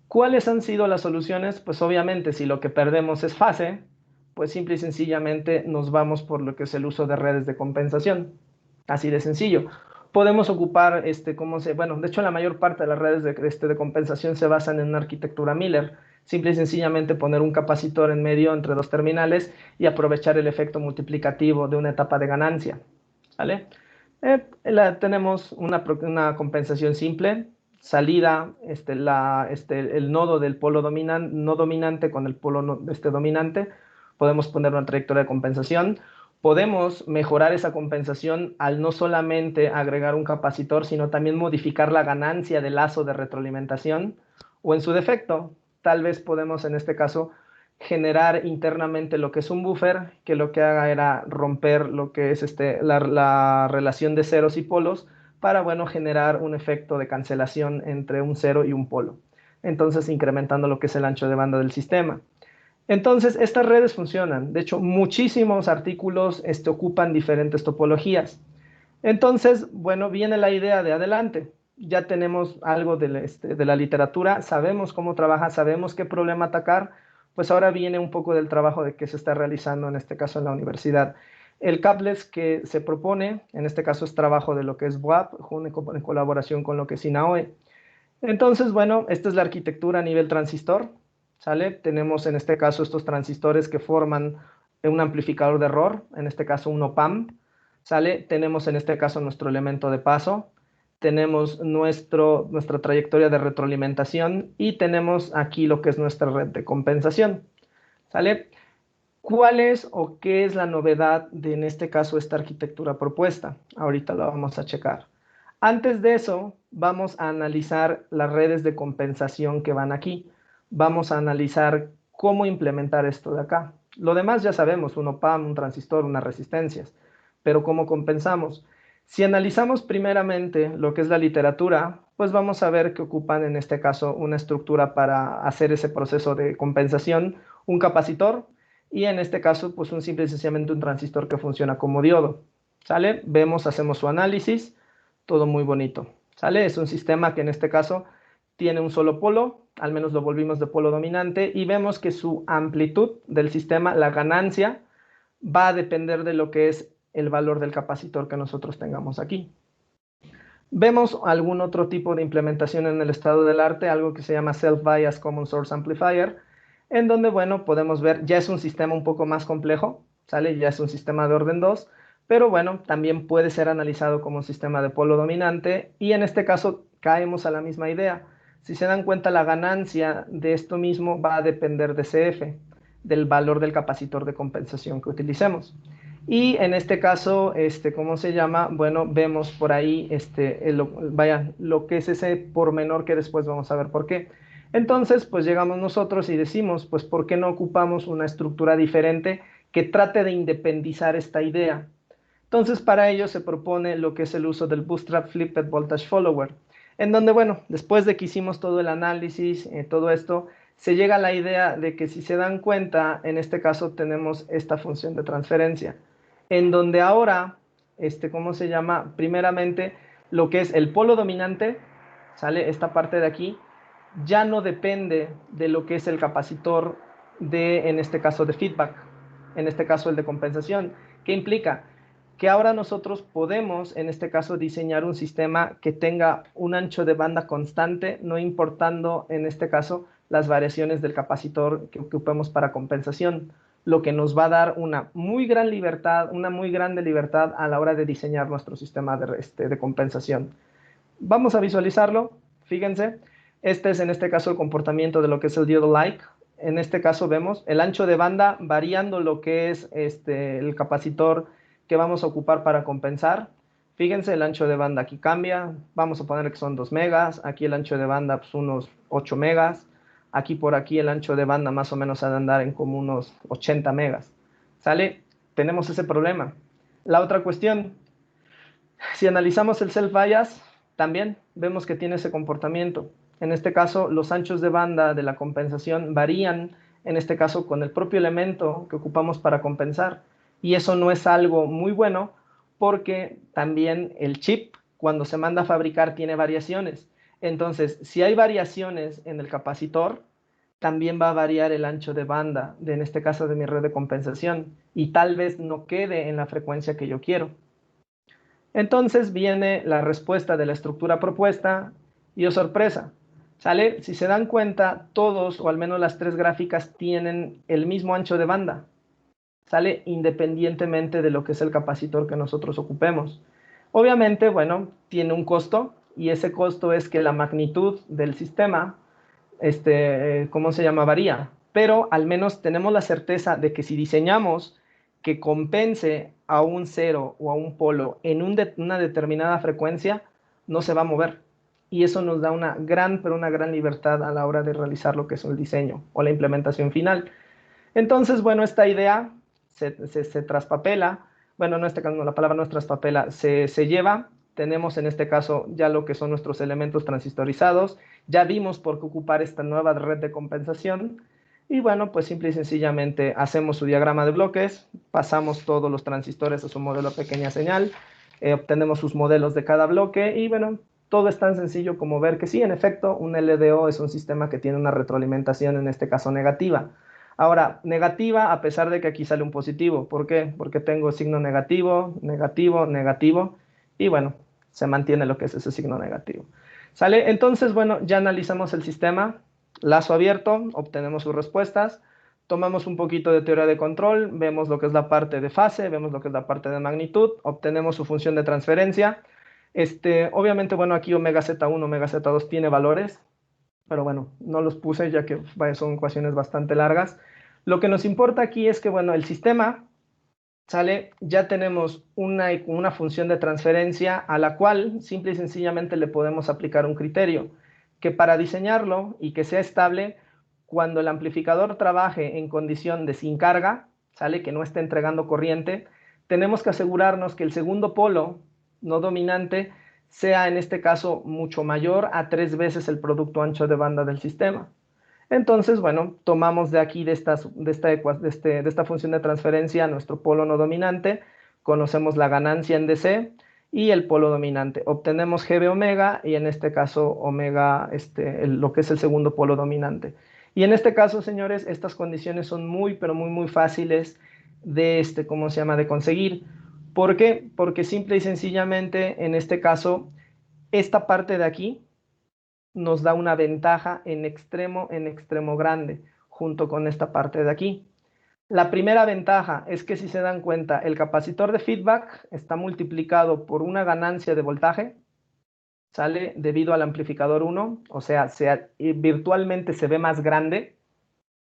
¿Cuáles han sido las soluciones? Pues obviamente si lo que perdemos es fase, pues simple y sencillamente nos vamos por lo que es el uso de redes de compensación. Así de sencillo. Podemos ocupar, bueno, de hecho la mayor parte de las redes de compensación se basan en una arquitectura Miller. Simple y sencillamente poner un capacitor en medio entre dos terminales y aprovechar el efecto multiplicativo de una etapa de ganancia. ¿Vale? Tenemos una compensación simple, salida, el nodo del polo no dominante con el polo dominante, podemos poner una trayectoria de compensación. Podemos mejorar esa compensación al no solamente agregar un capacitor, sino también modificar la ganancia del lazo de retroalimentación, o en su defecto, tal vez podemos en este caso generar internamente lo que es un buffer, que lo que haga era romper lo que es la relación de ceros y polos para, bueno, generar un efecto de cancelación entre un cero y un polo. Entonces, incrementando lo que es el ancho de banda del sistema. Entonces, estas redes funcionan. De hecho, muchísimos artículos ocupan diferentes topologías. Entonces, bueno, viene la idea de adelante. Ya tenemos algo de la literatura, sabemos cómo trabaja, sabemos qué problema atacar, pues ahora viene un poco del trabajo de que se está realizando en este caso en la universidad. El capless que se propone, en este caso es trabajo de lo que es BWAP, en colaboración con lo que es INAOE. Entonces, bueno, esta es la arquitectura a nivel transistor, ¿sale? Tenemos en este caso estos transistores que forman un amplificador de error, en este caso un op-amp, ¿sale? Tenemos en este caso nuestro elemento de paso, tenemos nuestra trayectoria de retroalimentación y tenemos aquí lo que es nuestra red de compensación, ¿sale? ¿Cuál es o qué es la novedad de, en este caso, esta arquitectura propuesta? Ahorita la vamos a checar. Antes de eso, vamos a analizar las redes de compensación que van aquí. Vamos a analizar cómo implementar esto de acá. Lo demás ya sabemos, un op-amp, un transistor, unas resistencias, pero ¿cómo compensamos? Si analizamos primeramente lo que es la literatura, pues vamos a ver que ocupan en este caso una estructura para hacer ese proceso de compensación, un capacitor, y en este caso, pues un simple y sencillamente un transistor que funciona como diodo. ¿Sale? Vemos, hacemos su análisis, todo muy bonito. ¿Sale? Es un sistema que en este caso tiene un solo polo, al menos lo volvimos de polo dominante, y vemos que su amplitud del sistema, la ganancia, va a depender de lo que es el valor del capacitor que nosotros tengamos aquí. Vemos algún otro tipo de implementación en el estado del arte, algo que se llama Self-Bias Common Source Amplifier, en donde, bueno, podemos ver, ya es un sistema un poco más complejo, ¿sale? Ya es un sistema de orden 2, pero bueno, también puede ser analizado como un sistema de polo dominante y en este caso caemos a la misma idea. Si se dan cuenta, la ganancia de esto mismo va a depender de CF, del valor del capacitor de compensación que utilicemos. Y en este caso, ¿cómo se llama? Bueno, vemos por ahí, lo que es ese pormenor que después vamos a ver por qué. Entonces, pues llegamos nosotros y decimos, pues, ¿por qué no ocupamos una estructura diferente que trate de independizar esta idea? Entonces, para ello se propone lo que es el uso del Bootstrap Flipped Voltage Follower. en donde, bueno, después de que hicimos todo el análisis, todo esto, se llega a la idea de que si se dan cuenta, en este caso tenemos esta función de transferencia, en donde ahora, ¿cómo se llama? Primeramente, lo que es el polo dominante, ¿sale? Esta parte de aquí, ya no depende de lo que es el capacitor de, en este caso, de feedback, en este caso el de compensación. ¿Qué implica? Que ahora nosotros podemos, en este caso, diseñar un sistema que tenga un ancho de banda constante, no importando, en este caso, las variaciones del capacitor que ocupemos para compensación, lo que nos va a dar una muy gran libertad, una muy grande libertad a la hora de diseñar nuestro sistema de compensación. Vamos a visualizarlo, fíjense, este es en este caso el comportamiento de lo que es el diodo like. En este caso vemos el ancho de banda variando lo que es el capacitor que vamos a ocupar para compensar. Fíjense, el ancho de banda aquí cambia, vamos a poner que son 2 megas, aquí el ancho de banda pues unos 8 megas, aquí por aquí el ancho de banda más o menos ha de andar en como unos 80 megas. ¿Sale? Tenemos ese problema. La otra cuestión, si analizamos el self-bias, también vemos que tiene ese comportamiento. En este caso, los anchos de banda de la compensación varían, en este caso, con el propio elemento que ocupamos para compensar. Y eso no es algo muy bueno porque también el chip, cuando se manda a fabricar, tiene variaciones. Entonces, si hay variaciones en el capacitor, también va a variar el ancho de banda, en este caso de mi red de compensación, y tal vez no quede en la frecuencia que yo quiero. Entonces viene la respuesta de la estructura propuesta y, oh sorpresa, ¿sale? Si se dan cuenta, todos o al menos las 3 gráficas tienen el mismo ancho de banda, ¿sale? Independientemente de lo que es el capacitor que nosotros ocupemos. Obviamente, bueno, tiene un costo y ese costo es que la magnitud del sistema, ¿cómo se llama? Varía. Pero al menos tenemos la certeza de que si diseñamos que compense a un cero o a un polo en una determinada frecuencia, no se va a mover. Y eso nos da una gran, pero una gran libertad a la hora de realizar lo que es el diseño o la implementación final. Entonces, bueno, esta idea se traspapela, bueno, en este caso no, la palabra no es traspapela, se lleva, tenemos en este caso ya lo que son nuestros elementos transistorizados, ya vimos por qué ocupar esta nueva red de compensación, y bueno, pues simple y sencillamente hacemos su diagrama de bloques, pasamos todos los transistores a su modelo pequeña señal, obtenemos sus modelos de cada bloque, y bueno, todo es tan sencillo como ver que sí, en efecto, un LDO es un sistema que tiene una retroalimentación, en este caso negativa. Ahora, negativa a pesar de que aquí sale un positivo. ¿Por qué? Porque tengo signo negativo, negativo, negativo. Y bueno, se mantiene lo que es ese signo negativo. ¿Sale? Entonces, bueno, ya analizamos el sistema. Lazo abierto, obtenemos sus respuestas. Tomamos un poquito de teoría de control, vemos lo que es la parte de fase, vemos lo que es la parte de magnitud, obtenemos su función de transferencia. Obviamente, bueno, aquí omega z1, omega z2 tiene valores, pero bueno, no los puse ya que son ecuaciones bastante largas. Lo que nos importa aquí es que, bueno, el sistema, ¿sale? Ya tenemos una función de transferencia a la cual simple y sencillamente le podemos aplicar un criterio, que para diseñarlo y que sea estable, cuando el amplificador trabaje en condición de sin carga, ¿sale? Que no esté entregando corriente, tenemos que asegurarnos que el segundo polo no dominante sea en este caso mucho mayor a 3 veces el producto ancho de banda del sistema. Entonces, bueno, tomamos de aquí, de esta función de transferencia, nuestro polo no dominante, conocemos la ganancia en DC y el polo dominante. Obtenemos G de omega y en este caso omega, lo que es el segundo polo dominante. Y en este caso, señores, estas condiciones son muy, pero muy, muy fáciles de, ¿cómo se llama?, de conseguir. ¿Por qué? Porque simple y sencillamente, en este caso, esta parte de aquí nos da una ventaja en extremo grande, junto con esta parte de aquí. La primera ventaja es que si se dan cuenta, el capacitor de feedback está multiplicado por una ganancia de voltaje, ¿sale? Debido al amplificador 1, o sea, virtualmente se ve más grande,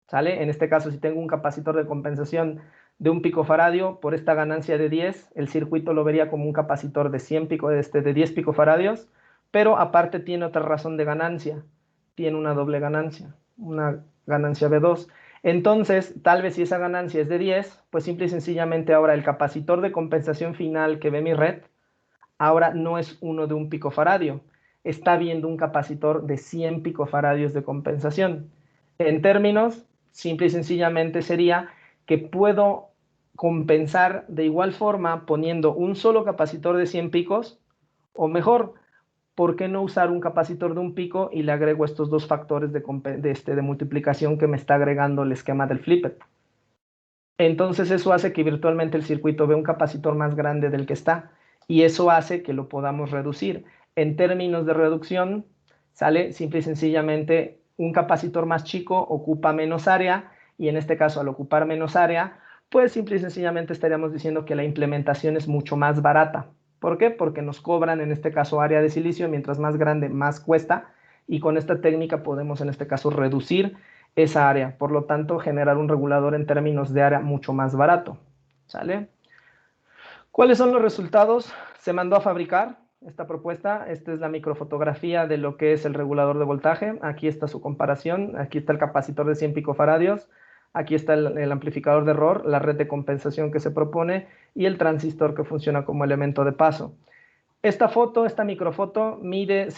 ¿sale? En este caso, si tengo un capacitor de compensación de 1 picofaradio, por esta ganancia de 10, el circuito lo vería como un capacitor de 10 picofaradios, pero aparte tiene otra razón de ganancia, tiene una doble ganancia, una ganancia B2. Entonces, tal vez si esa ganancia es de 10, pues simple y sencillamente ahora el capacitor de compensación final que ve mi red, ahora no es uno de 1 picofaradio, está viendo un capacitor de 100 picofaradios de compensación. En términos, simple y sencillamente sería que puedo compensar de igual forma poniendo un solo capacitor de 100 picos, o mejor, ¿por qué no usar un capacitor de un pico y le agrego estos dos factores de multiplicación que me está agregando el esquema del flipper? Entonces eso hace que virtualmente el circuito vea un capacitor más grande del que está y eso hace que lo podamos reducir. En términos de reducción, sale simple y sencillamente un capacitor más chico ocupa menos área y en este caso al ocupar menos área, pues simple y sencillamente estaríamos diciendo que la implementación es mucho más barata. ¿Por qué? Porque nos cobran en este caso área de silicio, mientras más grande más cuesta y con esta técnica podemos en este caso reducir esa área, por lo tanto generar un regulador en términos de área mucho más barato, ¿sale? ¿Cuáles son los resultados? Se mandó a fabricar esta propuesta, esta es la microfotografía de lo que es el regulador de voltaje, aquí está su comparación, aquí está el capacitor de 100 picofaradios, aquí está el amplificador de error, la red de compensación que se propone y el transistor que funciona como elemento de paso. Esta foto, esta microfoto, mide,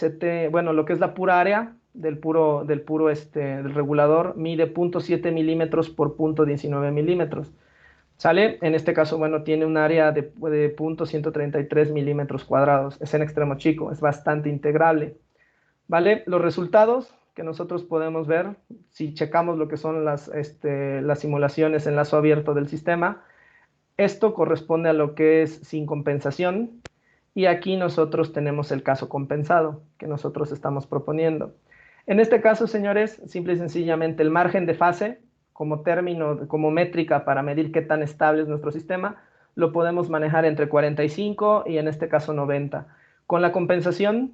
bueno, lo que es la pura área del del regulador, mide 0.7 milímetros por 0.19 milímetros. ¿Sale? En este caso, bueno, tiene un área de 0.133 milímetros cuadrados. Es en extremo chico, es bastante integrable. ¿Vale? Los resultados que nosotros podemos ver, si checamos lo que son las simulaciones en lazo abierto del sistema, esto corresponde a lo que es sin compensación, y aquí nosotros tenemos el caso compensado que nosotros estamos proponiendo. En este caso, señores, simple y sencillamente el margen de fase como término, como métrica para medir qué tan estable es nuestro sistema, lo podemos manejar entre 45 y en este caso 90. Con la compensación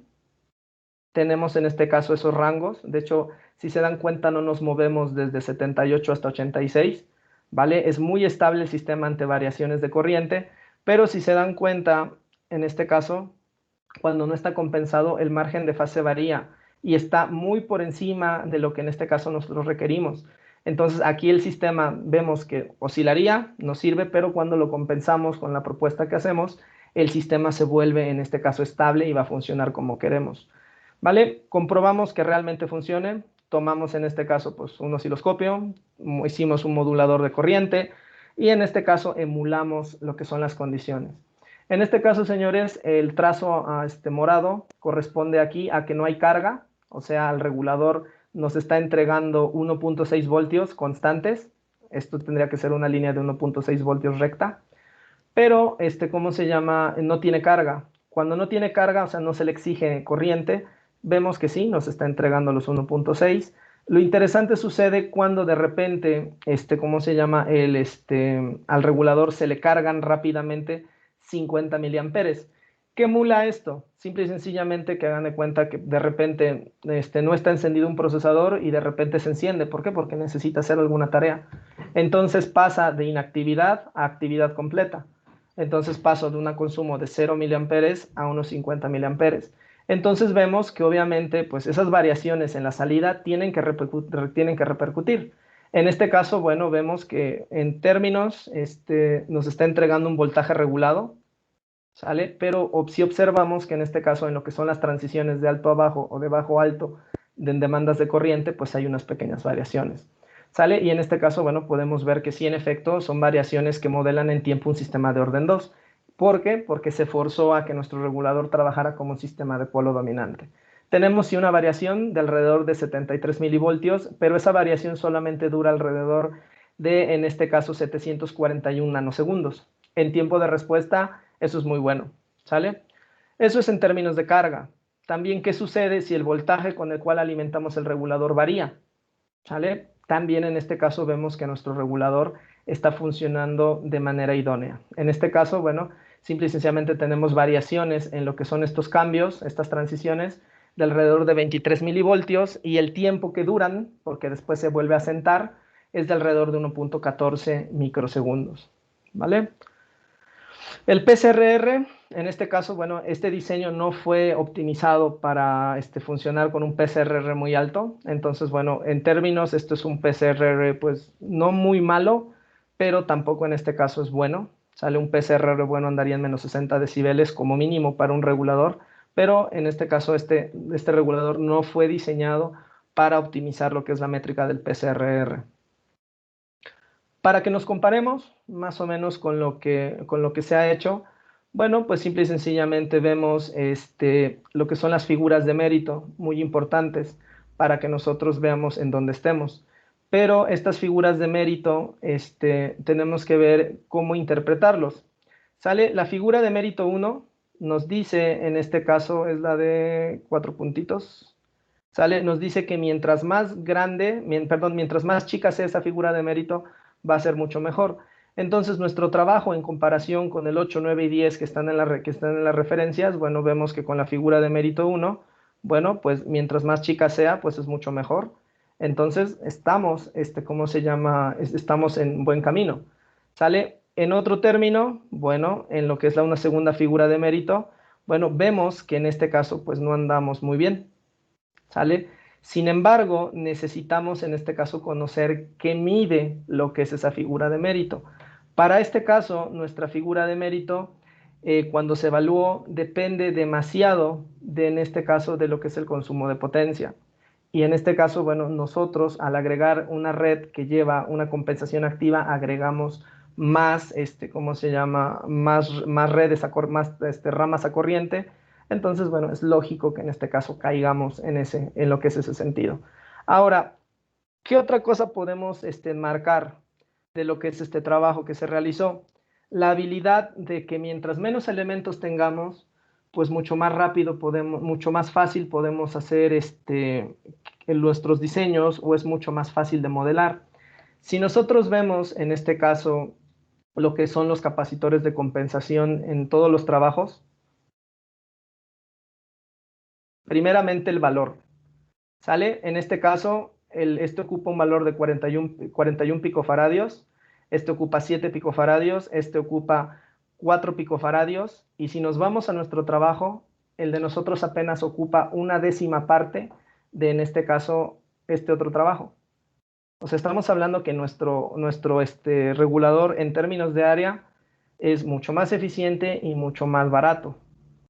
tenemos en este caso esos rangos. De hecho, si se dan cuenta, no nos movemos desde 78 hasta 86, ¿vale? Es muy estable el sistema ante variaciones de corriente, pero si se dan cuenta, en este caso, cuando no está compensado, el margen de fase varía y está muy por encima de lo que en este caso nosotros requerimos. Entonces, aquí el sistema vemos que oscilaría, nos sirve, pero cuando lo compensamos con la propuesta que hacemos, el sistema se vuelve, en este caso, estable y va a funcionar como queremos. ¿Vale? Comprobamos que realmente funcione. Tomamos en este caso pues, un osciloscopio, hicimos un modulador de corriente y en este caso emulamos lo que son las condiciones. En este caso, señores, el trazo morado corresponde aquí a que no hay carga, o sea, el regulador nos está entregando 1.6 voltios constantes. Esto tendría que ser una línea de 1.6 voltios recta, pero ¿cómo se llama? No tiene carga. Cuando no tiene carga, o sea, no se le exige corriente, vemos que sí, nos está entregando los 1.6. Lo interesante sucede cuando de repente, ¿cómo se llama? Al regulador se le cargan rápidamente 50 miliamperes. ¿Qué emula esto? Simple y sencillamente que hagan de cuenta que de repente no está encendido un procesador y de repente se enciende. ¿Por qué? Porque necesita hacer alguna tarea. Entonces pasa de inactividad a actividad completa. Entonces paso de un consumo de 0 miliamperes a unos 50 miliamperes. Entonces vemos que obviamente pues esas variaciones en la salida tienen que repercutir. En este caso, bueno, vemos que en términos nos está entregando un voltaje regulado, ¿sale? Pero si observamos que en este caso en lo que son las transiciones de alto a bajo o de bajo a alto en demandas de corriente, pues hay unas pequeñas variaciones, ¿sale? Y en este caso, bueno, podemos ver que sí, en efecto, son variaciones que modelan en tiempo un sistema de orden 2. ¿Por qué? Porque se forzó a que nuestro regulador trabajara como un sistema de polo dominante. Tenemos sí una variación de alrededor de 73 milivoltios, pero esa variación solamente dura alrededor de, en este caso, 741 nanosegundos. En tiempo de respuesta, eso es muy bueno, ¿sale? Eso es en términos de carga. También, ¿qué sucede si el voltaje con el cual alimentamos el regulador varía? ¿Sale? También en este caso vemos que nuestro regulador está funcionando de manera idónea. En este caso, bueno, simple y sencillamente tenemos variaciones en lo que son estos cambios, estas transiciones, de alrededor de 23 milivoltios y el tiempo que duran, porque después se vuelve a sentar, es de alrededor de 1.14 microsegundos. ¿Vale? El PCRR, en este caso, bueno, este diseño no fue optimizado para funcionar con un PCRR muy alto. Entonces, bueno, en términos, esto es un PCRR, pues, no muy malo, pero tampoco en este caso es bueno. Sale un PCRR bueno, andaría en menos 60 decibeles como mínimo para un regulador, pero en este caso este regulador no fue diseñado para optimizar lo que es la métrica del PCRR. Para que nos comparemos más o menos con lo que se ha hecho, bueno, pues simple y sencillamente vemos lo que son las figuras de mérito, muy importantes para que nosotros veamos en dónde estemos. Pero estas figuras de mérito, tenemos que ver cómo interpretarlos. ¿Sale? La figura de mérito 1 nos dice, en este caso es la de 4 puntitos, ¿sale? Nos dice que mientras más grande, mientras más chica sea esa figura de mérito, va a ser mucho mejor. Entonces, nuestro trabajo en comparación con el 8, 9 y 10 que están en las referencias, bueno, vemos que con la figura de mérito 1, bueno, pues mientras más chica sea, pues es mucho mejor. Entonces, estamos, ¿cómo se llama? Estamos en buen camino. ¿Sale? En otro término, bueno, en lo que es una segunda figura de mérito, bueno, vemos que en este caso, pues no andamos muy bien. ¿Sale? Sin embargo, necesitamos en este caso conocer qué mide lo que es esa figura de mérito. Para este caso, nuestra figura de mérito, cuando se evaluó, depende demasiado en este caso, de lo que es el consumo de potencia. Y en este caso, bueno, nosotros al agregar una red que lleva una compensación activa, agregamos más, ¿cómo se llama? Más redes, más ramas a corriente. Entonces, bueno, es lógico que en este caso caigamos en lo que es ese sentido. Ahora, ¿qué otra cosa podemos marcar de lo que es este trabajo que se realizó? La habilidad de que mientras menos elementos tengamos, pues mucho más rápido podemos, mucho más fácil podemos hacer en nuestros diseños, o es mucho más fácil de modelar. Si nosotros vemos en este caso lo que son los capacitores de compensación en todos los trabajos, primeramente el valor, ¿sale? En este caso, este ocupa un valor de 41 picofaradios, este ocupa 7 picofaradios, este ocupa 4 picofaradios, y si nos vamos a nuestro trabajo, el de nosotros apenas ocupa una décima parte de, en este caso, este otro trabajo. O sea, estamos hablando que nuestro regulador en términos de área es mucho más eficiente y mucho más barato,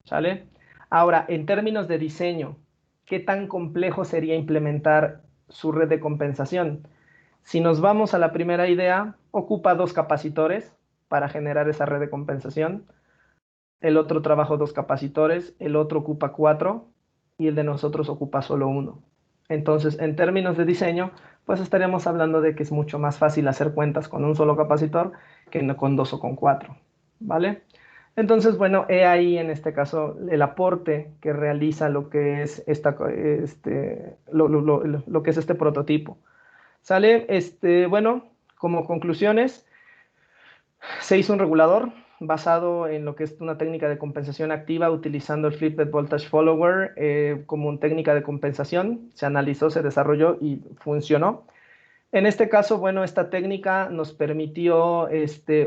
¿sale? Ahora, en términos de diseño, ¿qué tan complejo sería implementar su red de compensación? Si nos vamos a la primera idea, ocupa 2 capacitores para generar esa red de compensación. El otro trabajo 2 capacitores, el otro ocupa 4 y el de nosotros ocupa solo 1. Entonces, en términos de diseño, pues estaríamos hablando de que es mucho más fácil hacer cuentas con un solo capacitor que no con 2 o con 4, ¿vale? Entonces, bueno, he ahí en este caso el aporte que realiza lo que es, lo que es este prototipo. ¿Sale? Bueno, como conclusiones, se hizo un regulador basado en lo que es una técnica de compensación activa utilizando el Flipped Voltage Follower como una técnica de compensación. Se analizó, se desarrolló y funcionó. En este caso, bueno, esta técnica nos permitió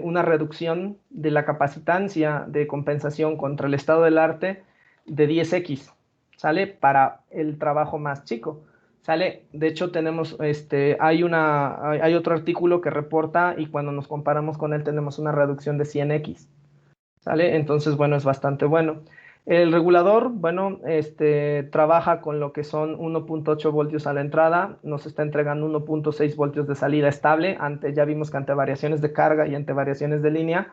una reducción de la capacitancia de compensación contra el estado del arte de 10x, ¿sale? Para el trabajo más chico, ¿sale? De hecho, tenemos, hay otro artículo que reporta y cuando nos comparamos con él tenemos una reducción de 100x, ¿sale? Entonces, bueno, es bastante bueno. El regulador, bueno, trabaja con lo que son 1.8 voltios a la entrada, nos está entregando 1.6 voltios de salida estable, ya vimos que ante variaciones de carga y ante variaciones de línea,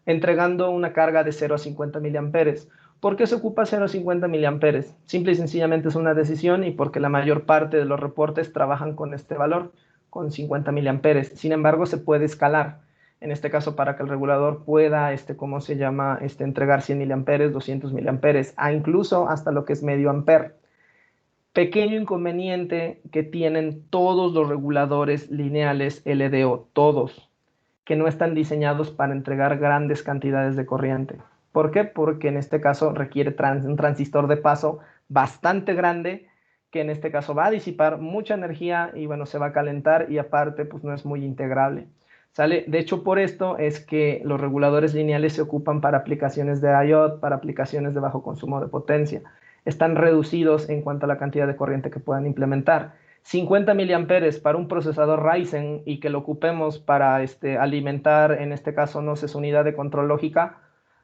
entregando una carga de 0 a 50 miliamperes. ¿Por qué se ocupa 0 a 50 miliamperes? Simple y sencillamente es una decisión y porque la mayor parte de los reportes trabajan con este valor, con 50 miliamperes. Sin embargo, se puede escalar en este caso para que el regulador pueda, ¿cómo se llama? Entregar 100 miliamperes, 200 miliamperes, a incluso hasta lo que es medio amper. Pequeño inconveniente que tienen todos los reguladores lineales LDO, todos, que no están diseñados para entregar grandes cantidades de corriente. ¿Por qué? Porque en este caso requiere un transistor de paso bastante grande, que en este caso va a disipar mucha energía y bueno, se va a calentar y aparte pues no es muy integrable. ¿Sale? De hecho, por esto es que los reguladores lineales se ocupan para aplicaciones de IoT, para aplicaciones de bajo consumo de potencia. Están reducidos en cuanto a la cantidad de corriente que puedan implementar. 50 miliamperes para un procesador Ryzen y que lo ocupemos para alimentar, en este caso, no sé, su unidad de control lógica,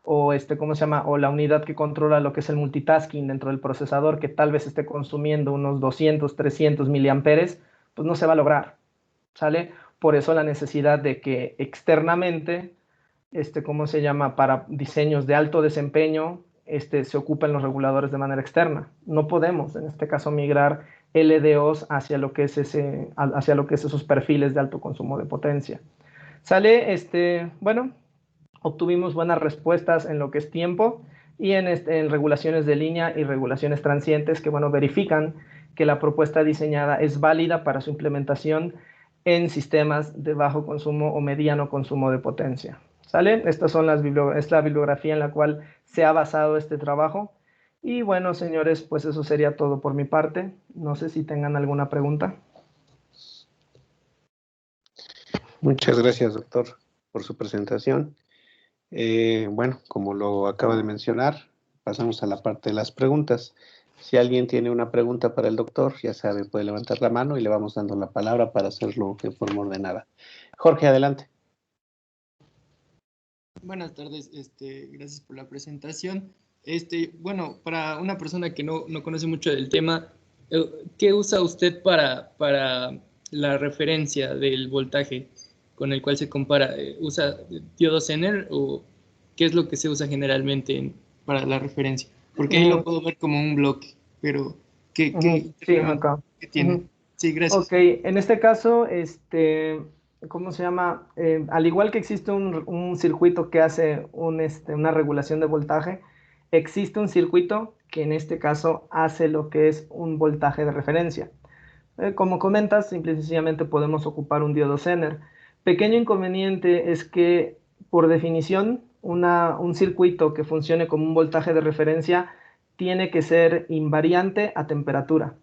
o ¿cómo se llama? O la unidad que controla lo que es el multitasking dentro del procesador, que tal vez esté consumiendo unos 200, 300 miliamperes, pues no se va a lograr, ¿sale? Por eso la necesidad de que externamente, ¿cómo se llama? Para diseños de alto desempeño, se ocupen los reguladores de manera externa. No podemos, en este caso, migrar LDOs hacia lo que es hacia lo que es esos perfiles de alto consumo de potencia. ¿Sale? Bueno, obtuvimos buenas respuestas en lo que es tiempo y en regulaciones de línea y regulaciones transientes que, bueno, verifican que la propuesta diseñada es válida para su implementación en sistemas de bajo consumo o mediano consumo de potencia. ¿Sale? Estas son es la bibliografía en la cual se ha basado este trabajo. Y bueno, señores, pues eso sería todo por mi parte. No sé si tengan alguna pregunta. Muchas gracias, doctor, por su presentación. Bueno, como lo acaba de mencionar, pasamos a la parte de las preguntas. Si alguien tiene una pregunta para el doctor, ya sabe, puede levantar la mano y le vamos dando la palabra para hacerlo de forma ordenada. Jorge, adelante. Buenas tardes, gracias por la presentación. Bueno, para una persona que no conoce mucho del tema, ¿qué usa usted para la referencia del voltaje con el cual se compara? ¿Usa diodo Zener o qué es lo que se usa generalmente para la referencia? Porque ahí lo puedo ver como un bloque, pero ¿qué sí, acá. tiene? Sí, gracias. Ok, en este caso, ¿cómo se llama? Al igual que existe un circuito que hace una regulación de voltaje, existe un circuito que en este caso hace lo que es un voltaje de referencia. Como comentas, simple y sencillamente podemos ocupar un diodo Zener. Pequeño inconveniente es que, por definición, un circuito que funcione como un voltaje de referencia tiene que ser invariante a temperatura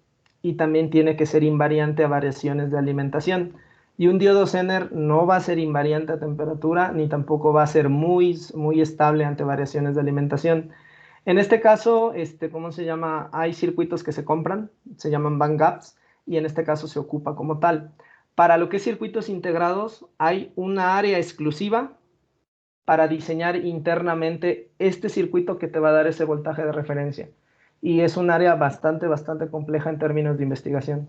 y también tiene que ser invariante a variaciones de alimentación. Y un diodo Zener no va a ser invariante a temperatura ni tampoco va a ser muy estable ante variaciones de alimentación. En este caso, ¿cómo se llama? Hay circuitos que se compran, se llaman band gaps, y en este caso se ocupa como tal. Para lo que es circuitos integrados, hay una área exclusiva para diseñar internamente este circuito que te va a dar ese voltaje de referencia. Y es un área bastante compleja en términos de investigación.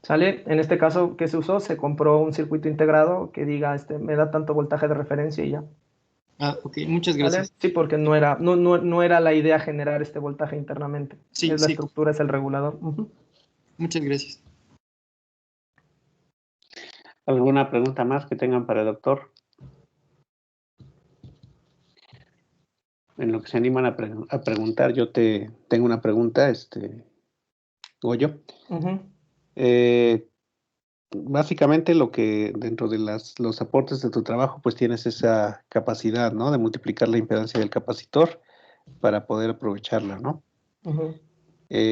¿Sale? En este caso, ¿qué se usó? Se compró un circuito integrado que diga, me da tanto voltaje de referencia y ya. Ah, ok, muchas gracias. ¿Vale? Sí, porque no era la idea generar este voltaje internamente. Sí, es la estructura, es el regulador. Muchas gracias. ¿Alguna pregunta más que tengan para el doctor? En lo que se animan a preguntar, yo tengo una pregunta, Goyo. Básicamente lo que dentro de los aportes de tu trabajo, pues tienes esa capacidad, ¿no? De multiplicar la impedancia del capacitor para poder aprovecharla, ¿no?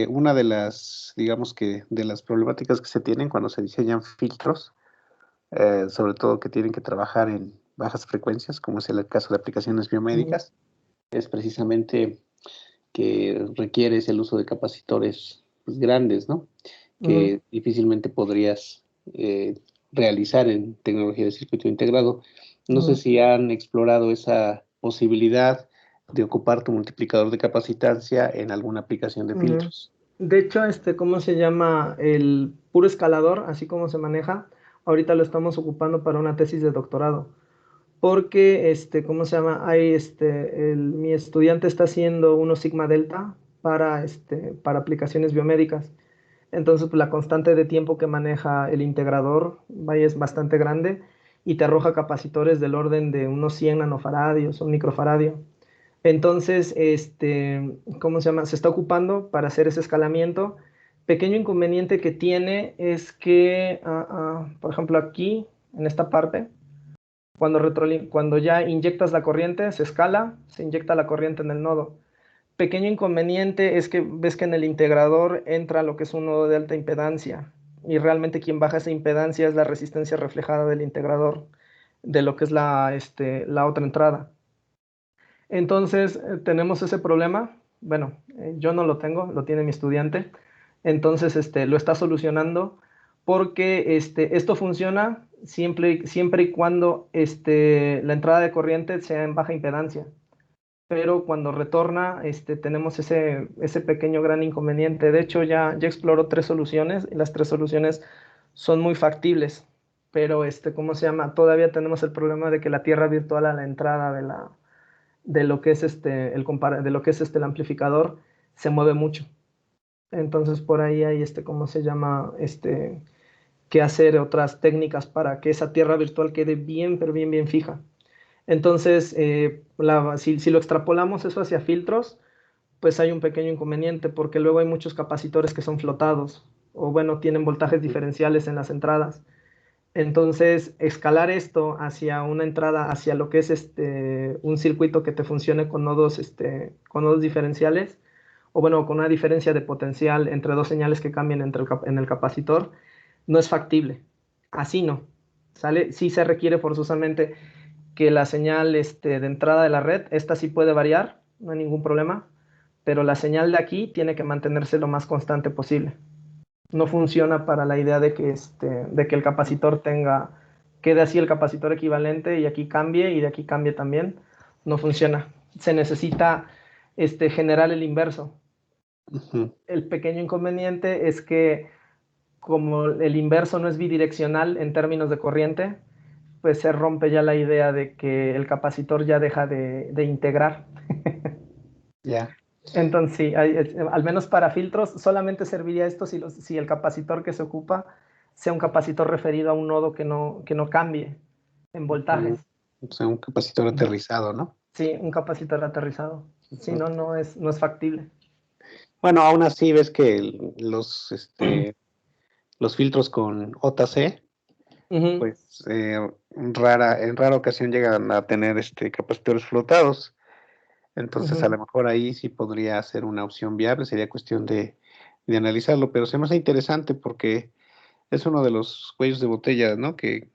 Una de las, digamos que, de las problemáticas que se tienen cuando se diseñan filtros, sobre todo que tienen que trabajar en bajas frecuencias, como es el caso de aplicaciones biomédicas, es precisamente que requieres el uso de capacitores pues, grandes, ¿no? Que difícilmente podrías realizar en tecnología de circuito integrado. No sé si han explorado esa posibilidad de ocupar tu multiplicador de capacitancia en alguna aplicación de filtros. De hecho, ¿cómo se llama? El puro escalador, así como se maneja, ahorita lo estamos ocupando para una tesis de doctorado. Porque, ¿cómo se llama? Mi estudiante está haciendo unos sigma delta para aplicaciones biomédicas. Entonces, pues, la constante de tiempo que maneja el integrador, vaya, es bastante grande y te arroja capacitores del orden de unos 100 nanofaradios, un microfaradio. Entonces, ¿cómo se llama? Se está ocupando para hacer ese escalamiento. Pequeño inconveniente que tiene es que, por ejemplo, aquí, en esta parte, cuando ya inyectas la corriente, se escala, se inyecta la corriente en el nodo. Pequeño inconveniente es que ves que en el integrador entra lo que es un nodo de alta impedancia y realmente quien baja esa impedancia es la resistencia reflejada del integrador de lo que es la otra entrada. Entonces, tenemos ese problema. Bueno, yo no lo tengo, lo tiene mi estudiante. Entonces, lo está solucionando porque esto funciona siempre y cuando la entrada de corriente sea en baja impedancia. pero cuando retorna tenemos ese pequeño gran inconveniente. De hecho, ya exploró 3 soluciones y las 3 soluciones son muy factibles, pero ¿cómo se llama? Todavía tenemos el problema de que la tierra virtual a la entrada de lo que es el amplificador se mueve mucho. Entonces por ahí hay ¿cómo se llama? Que hacer otras técnicas para que esa tierra virtual quede bien, pero bien, bien fija. Entonces, si lo extrapolamos eso hacia filtros, pues hay un pequeño inconveniente porque luego hay muchos capacitores que son flotados o bueno, tienen voltajes diferenciales en las entradas. Entonces, escalar esto hacia una entrada, hacia lo que es un circuito que te funcione con nodos diferenciales, o bueno, con una diferencia de potencial entre 2 señales que cambien en el capacitor, no es factible. Así no. ¿Sale? Sí se requiere forzosamente que la señal de entrada de la red, esta sí puede variar, no hay ningún problema, pero la señal de aquí tiene que mantenerse lo más constante posible. No funciona para la idea de que el capacitor quede así el capacitor equivalente y aquí cambie y de aquí cambie también. No funciona. Se necesita generar el inverso. El pequeño inconveniente es que como el inverso no es bidireccional en términos de corriente, pues se rompe ya la idea de que el capacitor ya deja de integrar. Ya. Entonces, sí, al menos para filtros, solamente serviría esto si el capacitor que se ocupa sea un capacitor referido a un nodo que no cambie en voltajes. O sea, un capacitor aterrizado, ¿no? Sí, un capacitor aterrizado. Si no, no es factible. Bueno, aún así ves que los filtros con OTC, pues en rara ocasión llegan a tener capacitores flotados. Entonces, a lo mejor ahí sí podría ser una opción viable, sería cuestión de analizarlo, pero se me hace interesante porque es uno de los cuellos de botella, ¿no? Que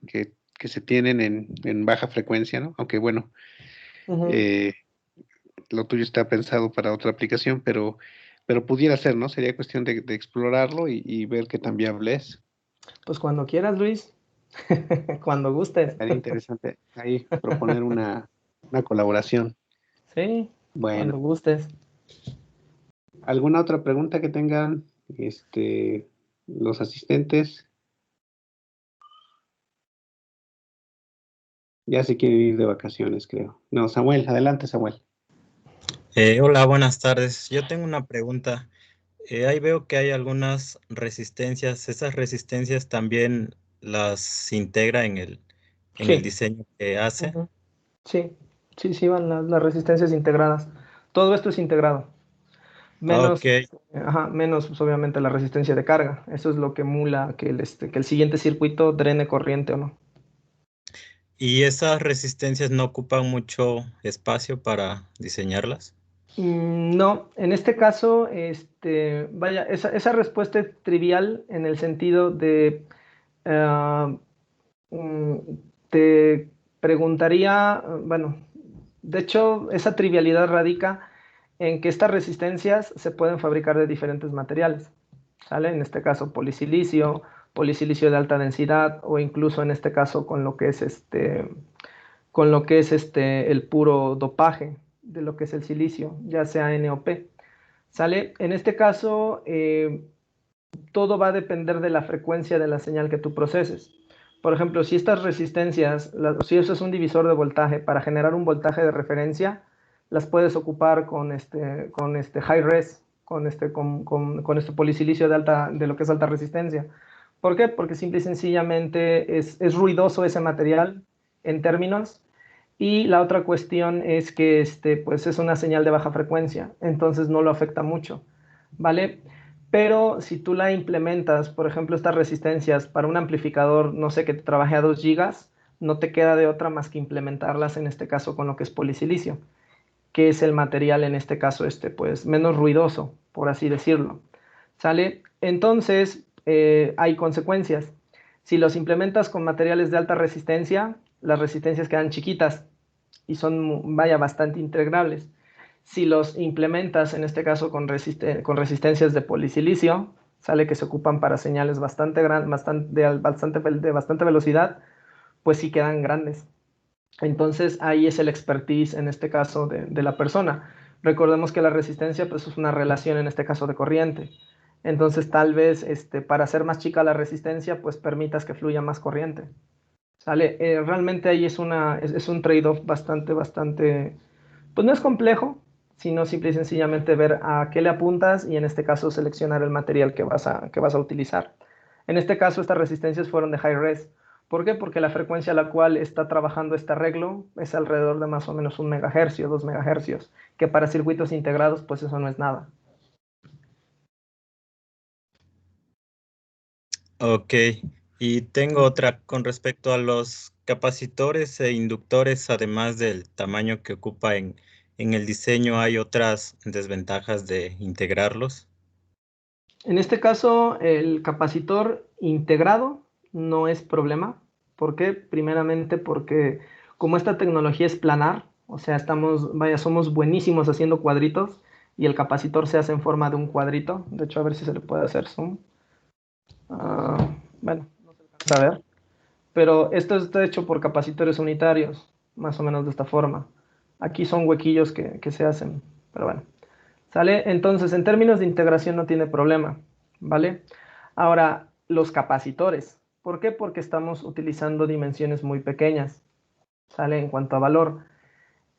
se tienen en baja frecuencia, ¿no? Aunque bueno, lo tuyo está pensado para otra aplicación, pero pudiera ser, ¿no? Sería cuestión de explorarlo y ver qué tan viable es. Pues cuando quieras, Luis, cuando gustes. Sería interesante ahí proponer una colaboración. Sí, Bueno, cuando gustes. ¿alguna otra pregunta que tengan los asistentes? Ya se quiere ir de vacaciones, creo. No, Samuel, adelante, Samuel. Hola, buenas tardes. Yo tengo una pregunta. Ahí veo que hay algunas resistencias. ¿Esas resistencias también las integra en el Sí. diseño que hace? Sí, sí, van las resistencias integradas. Todo esto es integrado. Menos, Ok. menos pues, obviamente la resistencia de carga. Eso es lo que emula que el siguiente circuito drene corriente o no. ¿Y esas resistencias no ocupan mucho espacio para diseñarlas? No, en este caso, vaya, esa respuesta es trivial en el sentido de, ah, te preguntaría, bueno, de hecho, esa trivialidad radica en que estas resistencias se pueden fabricar de diferentes materiales, ¿sale? En este caso, polisilicio de alta densidad o incluso en este caso con lo que es el puro dopaje de lo que es el silicio, ya sea N o P. ¿Sale? En este caso, todo va a depender de la frecuencia de la señal que tú proceses. Por ejemplo, si estas resistencias, si eso es un divisor de voltaje para generar un voltaje de referencia, las puedes ocupar con high res, con este polisilicio de lo que es alta resistencia. ¿Por qué? Porque simple y sencillamente es ruidoso ese material en términos. Y la otra cuestión es que pues es una señal de baja frecuencia, entonces no lo afecta mucho, ¿vale? Pero si tú la implementas, por ejemplo, estas resistencias para un amplificador, no sé, que te trabaje a 2 gigas, no te queda de otra más que implementarlas en este caso con lo que es polisilicio, que es el material en este caso pues menos ruidoso, por así decirlo. ¿Sale? Entonces, hay consecuencias. Si los implementas con materiales de alta resistencia, las resistencias quedan chiquitas y son, vaya, bastante integrables. Si los implementas, en este caso, con resistencias de polisilicio, sale que se ocupan para señales de bastante velocidad, pues sí quedan grandes. Entonces, ahí es el expertise, en este caso, de la persona. Recordemos que la resistencia pues, es una relación, en este caso, de corriente. Entonces, tal vez, para hacer más chica la resistencia, pues permitas que fluya más corriente. ¿Sale? Realmente ahí es un trade-off bastante, pues no es complejo, sino simple y sencillamente ver a qué le apuntas y en este caso seleccionar el material que vas a utilizar. En este caso, estas resistencias fueron de high res. ¿Por qué? Porque la frecuencia a la cual está trabajando este arreglo es alrededor de más o menos 1 MHz, 2 MHz, que para circuitos integrados, pues eso no es nada. Ok, y tengo otra con respecto a los capacitores e inductores, además del tamaño que ocupa en el diseño, ¿hay otras desventajas de integrarlos? En este caso, el capacitor integrado no es problema. ¿Por qué? Primeramente porque como esta tecnología es planar, o sea, somos buenísimos haciendo cuadritos y el capacitor se hace en forma de un cuadrito. De hecho, a ver si se le puede hacer zoom. Bueno, no se alcanza a ver. Pero esto está hecho por capacitores unitarios, más o menos de esta forma. Aquí son huequillos que se hacen, pero bueno. ¿Sale? Entonces, en términos de integración no tiene problema, ¿vale? Ahora, los capacitores. ¿Por qué? Porque estamos utilizando dimensiones muy pequeñas, ¿sale? En cuanto a valor.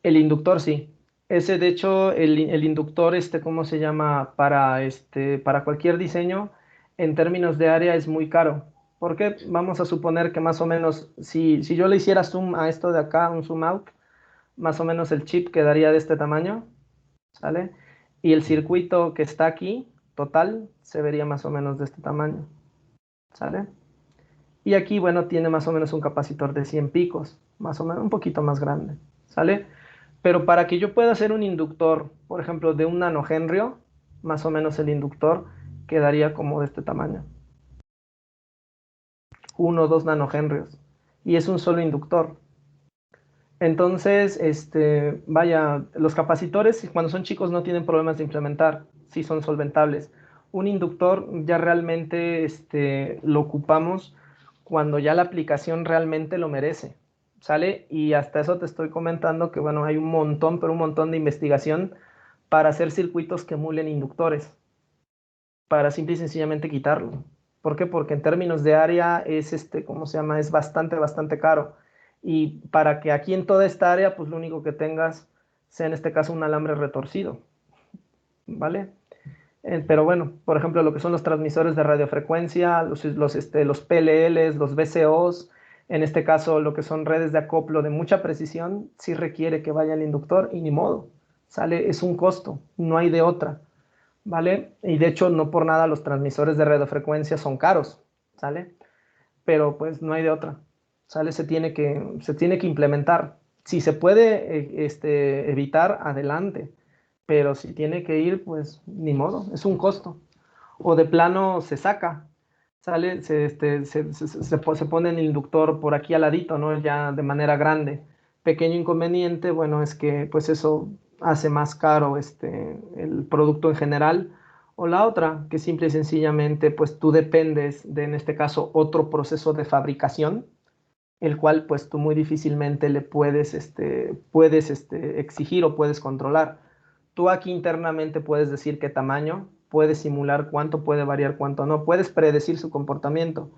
El inductor sí. Ese, de hecho, el inductor, ¿cómo se llama? Para cualquier diseño, en términos de área es muy caro. ¿Por qué? Vamos a suponer que más o menos, si yo le hiciera zoom a esto de acá, un zoom out, más o menos el chip quedaría de este tamaño, ¿sale? Y el circuito que está aquí, total, se vería más o menos de este tamaño, ¿sale? Y aquí, bueno, tiene más o menos un capacitor de 100 picos, más o menos un poquito más grande, ¿sale? Pero para que yo pueda hacer un inductor, por ejemplo, de un nanohenrio, más o menos el inductor quedaría como de este tamaño. 1 o 2 nanohenrios. Y es un solo inductor. Entonces, vaya, los capacitores cuando son chicos no tienen problemas de implementar, sí son solventables. Un inductor ya realmente lo ocupamos cuando ya la aplicación realmente lo merece, ¿sale? Y hasta eso te estoy comentando que, bueno, hay un montón, pero un montón de investigación para hacer circuitos que emulen inductores, para simple y sencillamente quitarlo. ¿Por qué? Porque en términos de área es, ¿cómo se llama? Es bastante caro. Y para que aquí en toda esta área, pues lo único que tengas sea en este caso un alambre retorcido, ¿vale? Pero bueno, por ejemplo, lo que son los transmisores de radiofrecuencia, los PLLs, los VCOs, en este caso lo que son redes de acoplo de mucha precisión, sí requiere que vaya el inductor y ni modo, ¿sale? Es un costo, no hay de otra. ¿Vale? Y de hecho, no por nada los transmisores de radiofrecuencia son caros, ¿sale? Pero pues no hay de otra, ¿sale? Se tiene que implementar. Si se puede evitar, adelante, pero si tiene que ir, pues ni modo, es un costo. O de plano se saca, ¿sale? Se pone el inductor por aquí al ladito, ¿no? Ya de manera grande. Pequeño inconveniente, bueno, es que pues eso hace más caro el producto en general. O la otra, que simple y sencillamente pues tú dependes de, en este caso, otro proceso de fabricación, el cual pues tú muy difícilmente le puedes exigir o puedes controlar. Tú aquí internamente puedes decir qué tamaño, puedes simular cuánto puede variar, cuánto no, puedes predecir su comportamiento.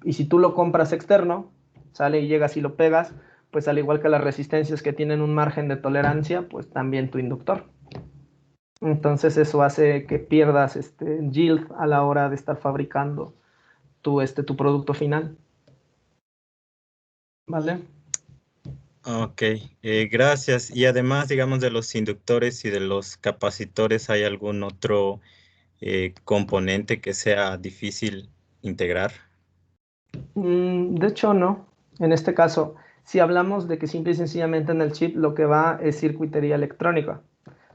Y si tú lo compras externo, sale y llegas y lo pegas, pues al igual que las resistencias que tienen un margen de tolerancia, pues también tu inductor. Entonces eso hace que pierdas yield a la hora de estar fabricando tu producto final. ¿Vale? Ok, gracias. Y además, digamos, de los inductores y de los capacitores, ¿hay algún otro componente que sea difícil integrar? De hecho, no. En este caso, si hablamos de que simple y sencillamente en el chip lo que va es circuitería electrónica,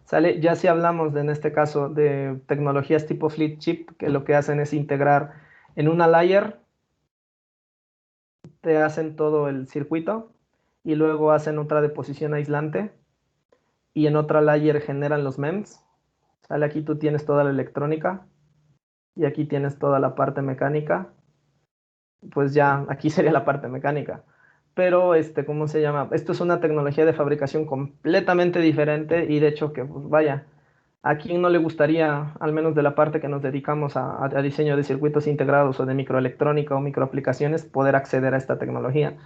¿sale? Ya si hablamos en este caso de tecnologías tipo flip chip, que lo que hacen es integrar en una layer, te hacen todo el circuito y luego hacen otra deposición aislante y en otra layer generan los MEMS, ¿sale? Aquí tú tienes toda la electrónica y aquí tienes toda la parte mecánica, pues ya aquí sería la parte mecánica. pero ¿cómo se llama? Esto es una tecnología de fabricación completamente diferente y de hecho que, pues, vaya, a quién no le gustaría, al menos de la parte que nos dedicamos a diseño de circuitos integrados o de microelectrónica o microaplicaciones, poder acceder a esta tecnología.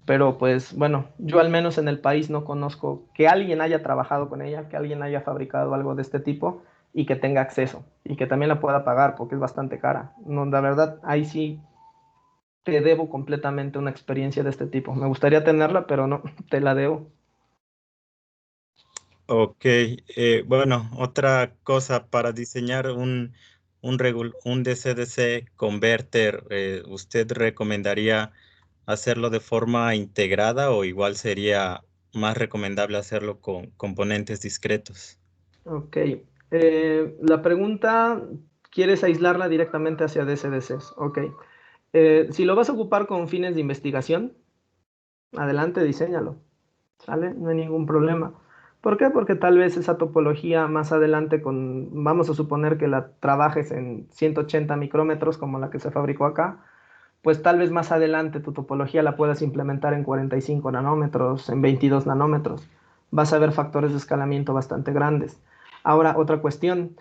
Pero pues bueno, yo al menos en el país no conozco que alguien haya trabajado con ella, que alguien haya fabricado algo de este tipo y que tenga acceso y que también la pueda pagar porque es bastante cara. No, la verdad, ahí sí te debo completamente una experiencia de este tipo. Me gustaría tenerla, pero no, te la debo. Ok, bueno, otra cosa para diseñar un DC-DC converter, ¿usted recomendaría hacerlo de forma integrada o igual sería más recomendable hacerlo con componentes discretos? Ok. La pregunta, ¿quieres aislarla directamente hacia DCDCs? Ok. Si lo vas a ocupar con fines de investigación, adelante, diséñalo. ¿Sale? No hay ningún problema. ¿Por qué? Porque tal vez esa topología más adelante vamos a suponer que la trabajes en 180 micrómetros como la que se fabricó acá, pues tal vez más adelante tu topología la puedas implementar en 45 nanómetros, en 22 nanómetros. Vas a ver factores de escalamiento bastante grandes. Ahora, otra cuestión,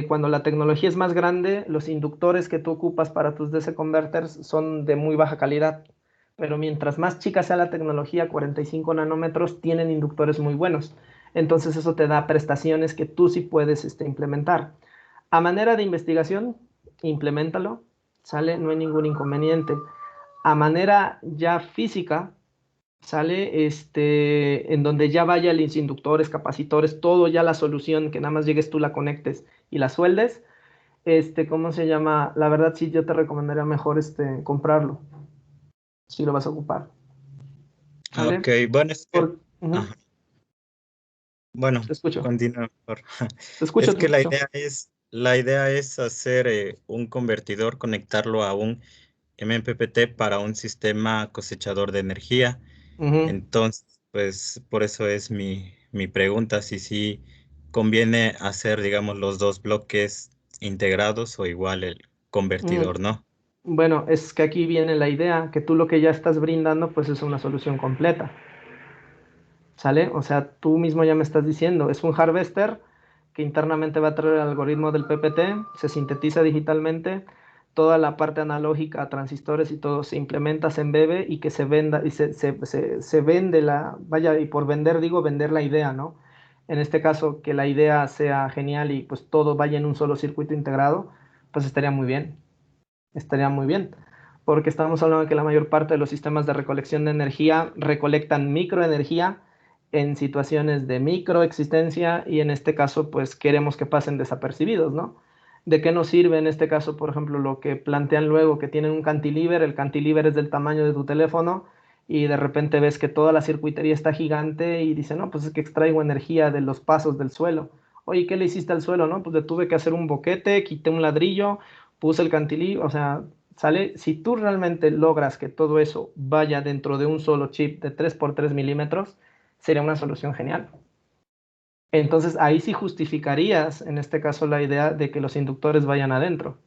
cuando la tecnología es más grande, los inductores que tú ocupas para tus DC converters son de muy baja calidad, pero mientras más chica sea la tecnología, 45 nanómetros tienen inductores muy buenos. Entonces eso te da prestaciones que tú sí puedes implementar. A manera de investigación, implementalo, ¿sale? No hay ningún inconveniente. A manera ya física, ¿sale? En donde ya vaya los inductores, capacitores, todo ya la solución, que nada más llegues tú, la conectes y la sueldes, ¿cómo se llama? La verdad sí, yo te recomendaría mejor comprarlo, si lo vas a ocupar, Ok, ¿sale? bueno, es que, Ujú, ajá, bueno, te escucho, continúa, por favor. te escucho, Es te que escucho. la idea es hacer un convertidor, conectarlo a un MPPT para un sistema cosechador de energía. Ujú, Entonces, pues por eso es mi pregunta, si sí conviene hacer, digamos, los dos bloques integrados o igual el ujú. convertidor, ¿no? Bueno, es que aquí viene la idea, que tú lo que ya estás brindando, pues es una solución completa. ¿Sale? O sea, tú mismo ya me estás diciendo, es un harvester que internamente va a traer el algoritmo del PPT, se sintetiza digitalmente, toda la parte analógica, transistores y todo se implementa, se embebe y que se venda, y se vende vaya, y por vender digo vender la idea, ¿no? En este caso, que la idea sea genial y pues todo vaya en un solo circuito integrado, pues estaría muy bien, porque estamos hablando de que la mayor parte de los sistemas de recolección de energía recolectan microenergía en situaciones de microexistencia y en este caso pues queremos que pasen desapercibidos, ¿no? ¿De qué nos sirve en este caso, por ejemplo, lo que plantean luego que tienen un cantilever, el cantilever es del tamaño de tu teléfono y de repente ves que toda la circuitería está gigante y dicen, no, pues es que extraigo energía de los pasos del suelo. Oye, ¿qué le hiciste al suelo, no? Pues le tuve que hacer un boquete, quité un ladrillo, puse el cantilever, o sea, ¿sale? Si tú realmente logras que todo eso vaya dentro de un solo chip de 3 por 3 milímetros, sería una solución genial. Entonces ahí sí justificarías, en este caso, la idea de que los inductores vayan adentro.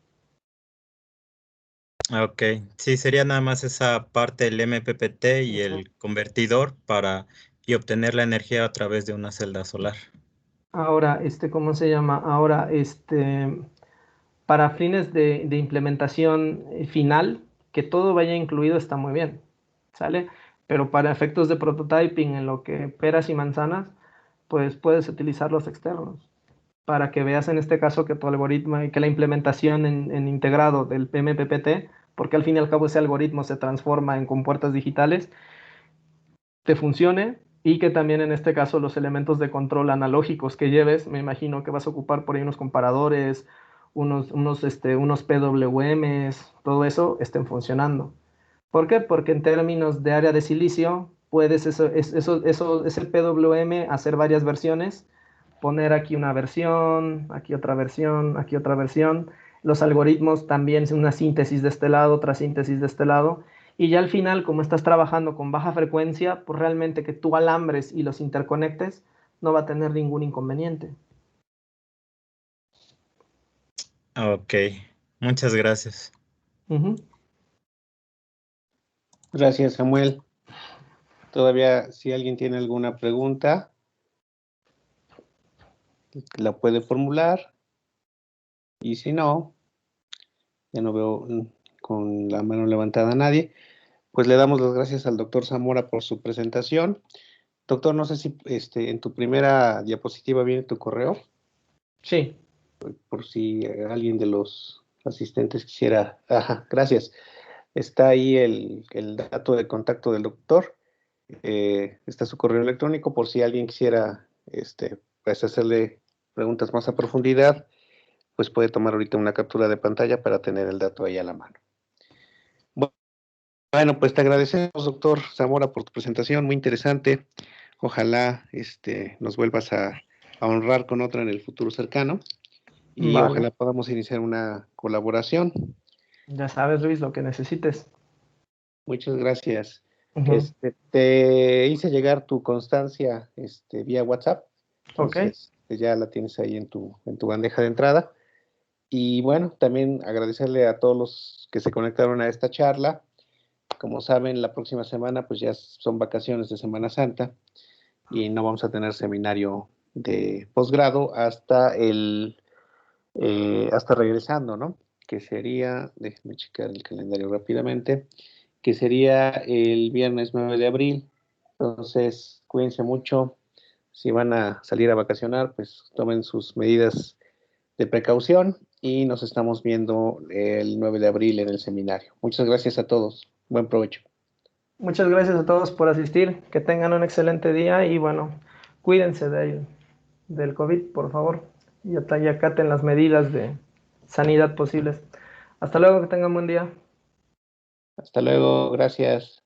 Ok, sí, sería nada más esa parte del MPPT y Ujú. el convertidor y obtener la energía a través de una celda solar. Ahora, ¿cómo se llama? Ahora, para fines de implementación final, que todo vaya incluido está muy bien, ¿sale? Pero para efectos de prototyping, en lo que peras y manzanas, pues puedes utilizar los externos para que veas en este caso que tu algoritmo y que la implementación en integrado del MPPT, porque al fin y al cabo ese algoritmo se transforma en compuertas digitales, te funcione y que también en este caso los elementos de control analógicos que lleves, me imagino que vas a ocupar por ahí unos comparadores, unos PWMs, todo eso estén funcionando. ¿Por qué? Porque en términos de área de silicio, puedes ese PWM hacer varias versiones, poner aquí una versión, aquí otra versión, aquí otra versión. Los algoritmos también es una síntesis de este lado, otra síntesis de este lado. Y ya al final, como estás trabajando con baja frecuencia, pues realmente que tú alambres y los interconectes no va a tener ningún inconveniente. Ok, muchas gracias. Ujú. Gracias, Samuel. Todavía, si alguien tiene alguna pregunta, la puede formular. Y si no, ya no veo con la mano levantada a nadie, pues le damos las gracias al doctor Zamora por su presentación. Doctor, no sé si en tu primera diapositiva viene tu correo. Sí. Por si alguien de los asistentes quisiera. Ajá, gracias. Está ahí el dato de contacto del doctor. Está su correo electrónico por si alguien quisiera pues hacerle preguntas más a profundidad, pues puede tomar ahorita una captura de pantalla para tener el dato ahí a la mano. Bueno, pues te agradecemos, doctor Zamora, por tu presentación, muy interesante. Ojalá nos vuelvas a honrar con otra en el futuro cercano y Vale. ojalá podamos iniciar una colaboración. Ya sabes, Luis, lo que necesites. Muchas gracias. Te hice llegar tu constancia vía WhatsApp, entonces ya la tienes ahí en tu bandeja de entrada. Y bueno, también agradecerle a todos los que se conectaron a esta charla. Como saben, la próxima semana pues ya son vacaciones de Semana Santa y no vamos a tener seminario de posgrado hasta hasta regresando, ¿no? Que sería, déjenme checar el calendario rápidamente, que sería el viernes 9 de abril. Entonces, cuídense mucho. Si van a salir a vacacionar, pues tomen sus medidas de precaución y nos estamos viendo el 9 de abril en el seminario. Muchas gracias a todos. Buen provecho. Muchas gracias a todos por asistir. Que tengan un excelente día y bueno, cuídense del COVID, por favor. Y acaten las medidas de sanidad posibles. Hasta luego, que tengan buen día. Hasta luego, gracias.